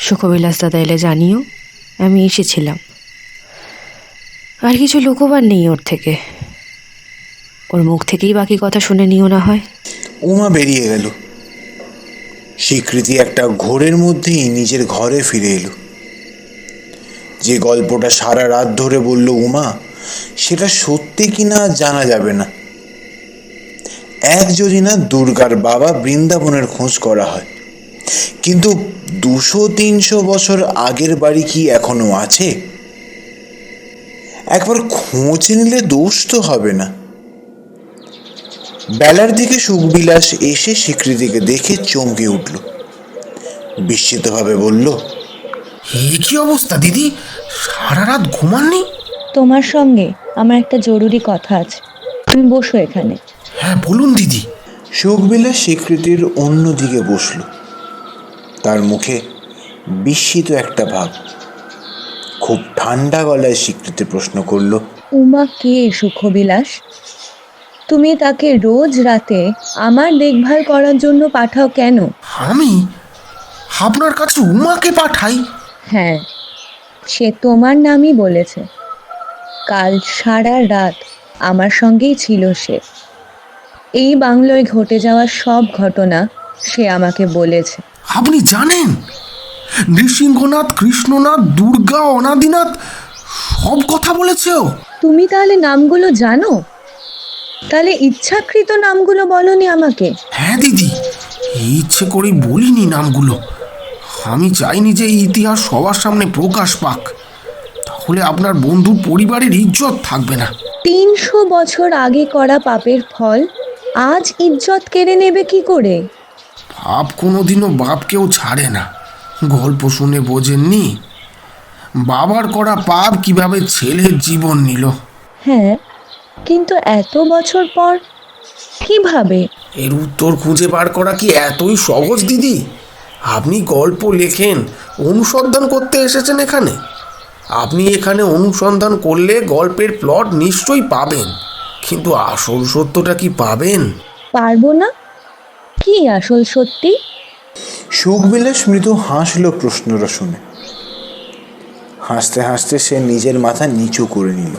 সুখবিলাস দাদা এলে জানিও আমি এসেছিলাম। আর কিছু লুকোবার নেই ওর থেকে। ওর মুখ থেকেই বাকি কথা শুনে নিও না হয়। উমা বেরিয়ে গেল। স্বীকৃতি একটা ঘোরের মধ্যেই নিজের ঘরে ফিরে এলো। যে গল্পটা সারা রাত ধরে বলল উমা, সেটা সত্যি কিনা জানা যাবে না। এক যদি না দুর্গার বাবা বৃন্দাবনের খোঁজ করা হয়, কিন্তু 200-300 বছর আগের বাড়ি কি এখনো আছে? একবার খোঁজ নিলে দোষ তো হবে না। বেলার দিকে সুখবিলাস এসে স্বীকৃতিকে দেখে চমকে উঠল। বিস্মিতভাবে বলল, এই কি অবস্থা দিদি, সারা রাত ঘুমাননি? তোমার সঙ্গে আমার একটা জরুরি কথা আছে, তুমি বসো এখানে। হ্যাঁ বলুন দিদি। সুখবিলাস স্বীকৃতির অন্য দিকে বসল। তার মুখে বিস্মিত একটা ভাব। খুব ঠান্ডা গলায় স্বীকৃতি প্রশ্ন করল, উমা কে সুখবিলাস? তুমি তাকে রোজ রাতে আমার দেখভাল করার জন্য পাঠাও কেন? আমি আপনার কাছে উমাকে পাঠাই? হ্যাঁ, সে তোমার নামই বলেছে। কাল সারা রাত আমার সঙ্গেই ছিল সে। এই বাংলোয় ঘটে যাওয়া সব ঘটনা সে আমাকে বলেছে। আপনি জানেন নৃসিংহনাথ, কৃষ্ণনাথ, দুর্গা, অনাদিনাথ সব কথা বলেছেও? তুমি তাহলে নামগুলো জানো? তাহলে ইচ্ছাকৃত নামগুলো বলনি আমাকে? হ্যাঁ দিদি, ইচ্ছে করেই বলিনি নামগুলো। আমি চাইনি যে এই ইতিহাস সবার সামনে প্রকাশ পাক, তাহলে আপনার বন্ধুর পরিবারের ইজ্জত থাকবে না। 300 বছর আগে করা পাপের ফল আজ ইজ্জত কেড়ে নেবে কি করে? বাপ কোনোদিনও বাপকেও ছাড়ে না। গল্প শুনে বোঝেননি বাবার করা পাপ কিভাবে ছেলের জীবন নিল? হ্যাঁ, কিন্তু এত বছর পর কিভাবে? এর উত্তর খুঁজে বার করা কি এতই সহজ দিদি? আপনি গল্প লেখেন, অনুসন্ধান করতে এসেছেন এখানে। আপনি এখানে অনুসন্ধান করলে গল্পের প্লট নিশ্চয়ই পাবেন, কিন্তু আসল সত্যটা কি পাবেন? পারবো না। কি আসল সত্যি? সুখবিলাস মৃদু হাসল প্রশ্নটা শুনে। হাসতে হাসতে সে নিজের মাথা নিচু করে নিল।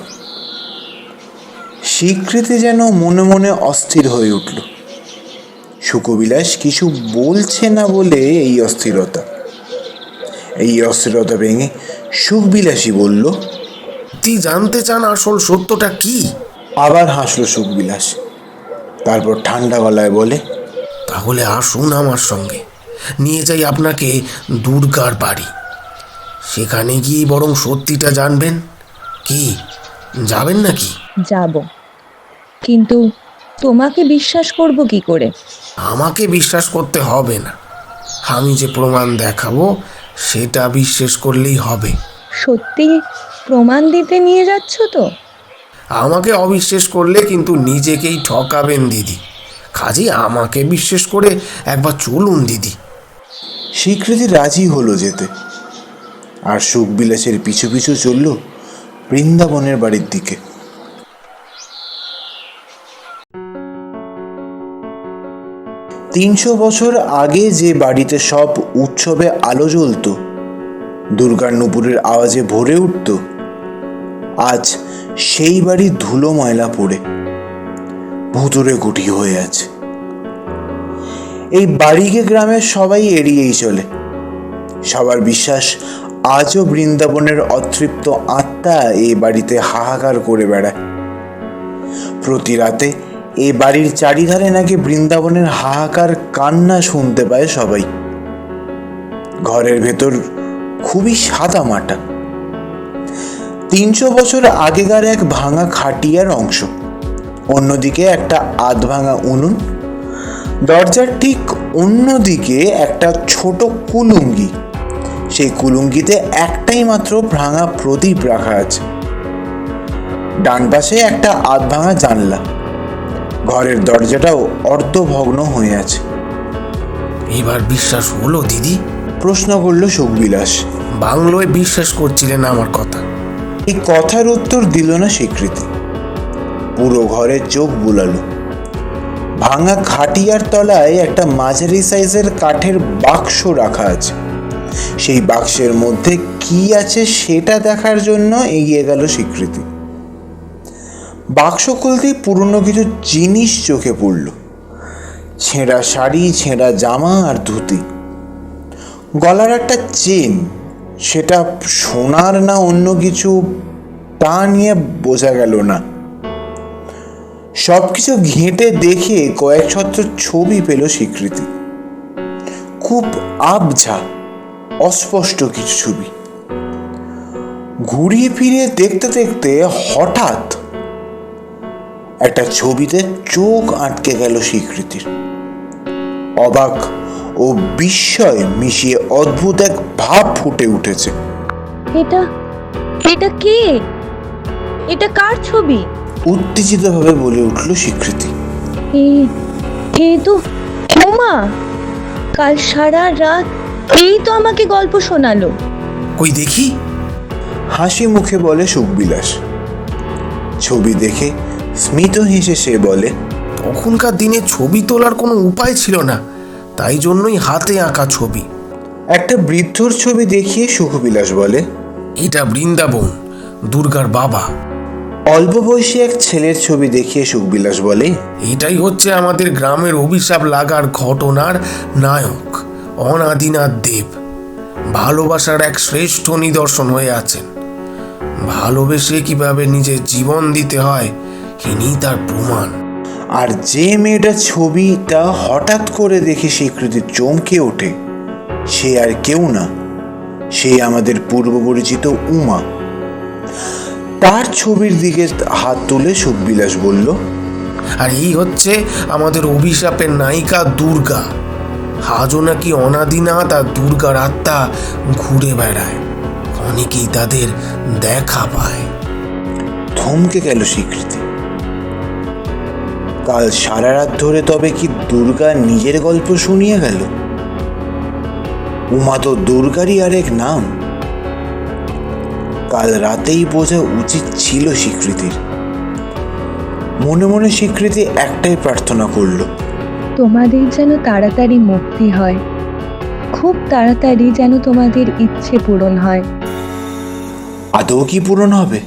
স্বীকৃতি যেন মনে মনে অস্থির হয়ে উঠল। সুখবিলাস কিছু বলছে না বলে এই অস্থিরতা ভেঙে সুখবিলাসই বলল, তুই জানতে চান আসল সত্যটা কি? আবার হাসল সুখবিলাস। তারপর ঠান্ডা গলায় বলে, তাহলে আসুন আমার সঙ্গে, নিয়ে যাই আপনাকে দুর্গার বাড়ি। সেখানে গিয়ে বরং সত্যিটা জানবেন। কি যাবেন নাকি? যাব, কিন্তু তোমাকে বিশ্বাস করব কি করে? আমাকে বিশ্বাস করতে হবে না, আমি যে প্রমাণ দেখাবো সেটা বিশ্বাস করলেই হবে। সত্যি প্রমাণ দিতে নিয়ে যাচ্ছ তো? আমাকে অবিশ্বাস করলে কিন্তু নিজেকেই ঠকাবেন দিদি। কাজেই আমাকে বিশ্বাস করে একবার চলুন দিদি। স্বীকৃতি রাজি হলো যেতে, আর সুখবিলাসের পিছু পিছু চলল বৃন্দাবনের বাড়ির দিকে। তিনশো বছর আগে যে বাড়িতে সব উৎসবে আলো জ্বলত, দুর্গার নুপুরের আওয়াজে ভরে উঠত, আজ সেই বাড়ি ধুলো ময়লা পড়ে ভুতুড়ে গুটি হয়ে আছে। এই বাড়িকে গ্রামের সবাই এড়িয়েই চলে। সবার বিশ্বাস আজও বৃন্দাবনের অতৃপ্ত আত্মা এই বাড়িতে হাহাকার করে বেড়ায়। প্রতি রাতে এই বাড়ির চারিধারে নাকি বৃন্দাবনের হাহাকার কান্না শুনতে পায় সবাই। ঘরের ভেতর খুবই সাদা মাটা। 300 বছর আগেকার এক ভাঙা খাটিয়ার অংশ, অন্যদিকে একটা আধ ভাঙা উনুন, দরজার ঠিক অন্যদিকে একটা ছোট কুলুঙ্গি। সেই কুলুঙ্গিতে একটাই মাত্র ভাঙা প্রদীপ রাখা আছে। ডান পাশে একটা আধ ভাঙা জানলা। ঘরের দরজাটাও অর্ধভগ্ন হয়ে আছে। এবার বিশ্বাস হলো দিদি? প্রশ্ন করল সুখবিলাস। বাংলোয় বিশ্বাস করছিলেন আমার কথা? এই কথার উত্তর দিল না স্বীকৃতি। পুরো ঘরে চোখ বুলালো। ভাঙা খাটিয়ার তলায় একটা মাঝারি সাইজের কাঠের বাক্স রাখা আছে। সেই বাক্সের মধ্যে কি আছে সেটা দেখার জন্য এগিয়ে গেল স্বীকৃতি। বাক্স খুলতেই পুরনো কিছু জিনিস চোখে পড়ল। ছেঁড়া শাড়ি, ছেঁড়া জামা আর ধুতি। গলার একটা চেন, সেটা সোনার না অন্য কিছু তা নিয়ে বোঝা গেল না। সবকিছু ঘেঁটে দেখে কয়েক ছত্র ছবি পেল স্বীকৃতি। খুব আবঝা, অস্পষ্ট কিছু ছবি। ঘুরিয়ে ফিরিয়ে দেখতে দেখতে হঠাৎ একটা ছবিতে চোখ আটকে গেল স্বীকৃতির। অবাক ও বিস্ময় মিশিয়ে অদ্ভুত এক ভাব ফুটে উঠেছে। এটা এটা কে? এটা কার ছবি? উত্তেজিতভাবে বলে উঠল স্বীকৃতি। এ তো উমা। কাল সারা রাত এই তো আমাকে গল্প শোনালো। কই দেখি। হাসি মুখে বলে সুখবিলাস। ছবি দেখে স্মিত হেসে সে বলে, তখনকার দিনে ছবি তোলার কোনো উপায় ছিল না, তাই জন্যই হাতে আঁকা ছবি। একটা বৃদ্ধর ছবি দেখিয়ে সুখবিলাস বলে, এটা বৃন্দাবন, দুর্গার বাবা। অল্প বয়সী এক ছেলের ছবি দেখিয়ে সুখবিলাস বলে, এটাই হচ্ছে আমাদের গ্রামের অভিশাপ লাগার ঘটনার নায়ক, অনাদিনাথ দেব। ভালোবাসার এক শ্রেষ্ঠ নিদর্শন হয়ে আছেন। ভালোবেসে কিভাবে নিজের জীবন দিতে হয় ইনি তার প্রমাণ। আর যে মেয়েটার ছবিটা হঠাৎ করে দেখে স্বীকৃতি চমকে ওঠে, সে আর কেউ না, সে আমাদের পূর্ব পরিচিত উমা। তার ছবির দিকে হাত তুলে সুখবিলাস বলল, আর এই হচ্ছে আমাদের অভিশাপের নায়িকা দুর্গা। আজও নাকি অনাদিনাথ আর দুর্গার আত্মা ঘুরে বেড়ায়, অনেকেই তাদের দেখা পায়। থমকে গেল স্বীকৃতি। কাল সারা রাত ধরে তবে কি দুর্গা নিজের গল্প শুনিয়ে গেল? উমা তো দুর্গারই আরেক নাম। কাল রাতেই বোঝা উচিত ছিল স্বীকৃতির। মনে মনে স্বীকৃতি একটাই প্রার্থনা করল, তোমাদের যেন তাড়াতাড়ি মুক্তি হয়, খুব তাড়াতাড়ি যেন তোমাদের ইচ্ছে পূরণ হয়। আদৌ কি পূরণ হবে?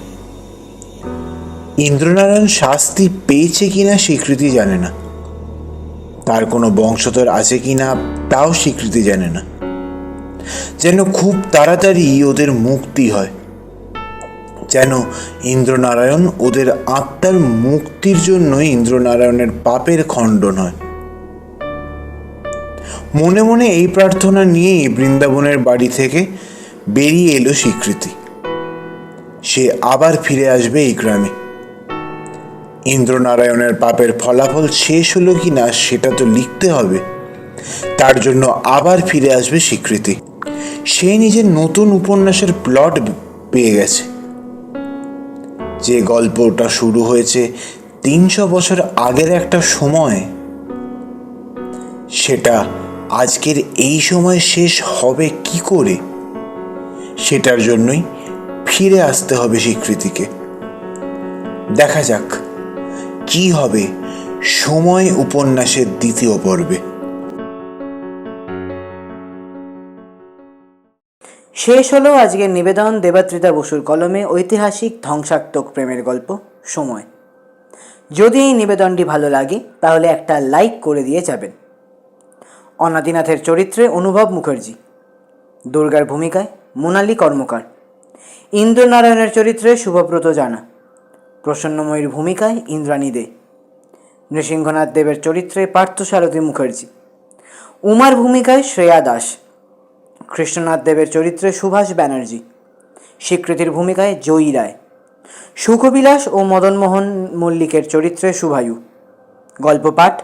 ইন্দ্রনারায়ণ শাস্তি পেয়েছে কিনা স্বীকৃতি জানে না, তার কোনো বংশধর আছে কিনা তাও স্বীকৃতি জানে না। যেন খুব তাড়াতাড়ি ওদের মুক্তি হয়, যেন ইন্দ্রনারায়ণ ওদের আত্মার মুক্তির জন্য ইন্দ্রনারায়ণের পাপের খণ্ডন হয়। মনে মনে এই প্রার্থনা নিয়েই বৃন্দাবনের বাড়ি থেকে বেরিয়ে এলো স্বীকৃতি। সে আবার ফিরে আসবে এই গ্রামে। ইন্দ্রনারায়ণের পাপের ফলাফল শেষ হলো কি না সেটা তো লিখতে হবে, তার জন্য আবার ফিরে আসবে স্বীকৃতি। সে নিজের নতুন উপন্যাসের প্লট পেয়ে গেছে। যে গল্পটা শুরু হয়েছে 300 বছর আগের একটা সময়, সেটা আজকের এই সময় শেষ হবে কি করে, সেটার জন্যই ফিরে আসতে হবে স্বীকৃতিকে। দেখা যাক কি হবে সময় উপন্যাসের দ্বিতীয় পর্বে। শেষ হলো আজকের নিবেদন দেবাত্রিতা বসুর কলমে ঐতিহাসিক ধ্বংসাত্মক প্রেমের গল্প সময়। যদি এই নিবেদনটি ভালো লাগে তাহলে একটা লাইক করে দিয়ে যাবেন। অনাদিনাথের চরিত্রে অনুভব মুখার্জি, দুর্গার ভূমিকায় মোনালি কর্মকার, ইন্দ্রনারায়ণের চরিত্রে শুভব্রত জানা, প্রসন্নময়ীর ভূমিকায় ইন্দ্রাণী দে, নৃসিংহনাথ দেবের চরিত্রে পার্থসারথী মুখার্জি, উমার ভূমিকায় শ্রেয়া দাস, কৃষ্ণনাথ দেবের চরিত্রে সুভাষ ব্যানার্জি, স্বীকৃতির ভূমিকায় জয়ী রায়, সুখবিলাস ও মদনমোহন মল্লিকের চরিত্রে শুভায়ু, গল্প পাঠ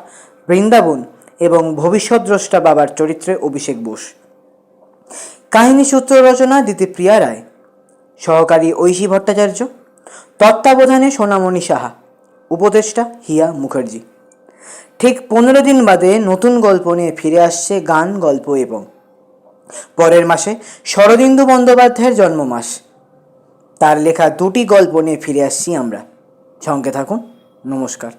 বৃন্দাবন এবং ভবিষ্যৎ দ্রষ্টা বাবার চরিত্রে অভিষেক বোস, কাহিনী সূত্র রচনা দিতিপ্রিয়া রায়, সহকারী ঐশী ভট্টাচার্য, তত্ত্বাবধানে সোনামণি সাহা, উপদেষ্টা হিয়া মুখার্জি। ঠিক 15 দিন বাদে নতুন গল্প নিয়ে ফিরে আসছে গান গল্প এবং পরের মাসে শরদিন্দু বন্দ্যোপাধ্যায়ের জন্মমাস। তার লেখা 2টি গল্প নিয়ে ফিরে আসছি আমরা। সঙ্গে থাকুন। নমস্কার।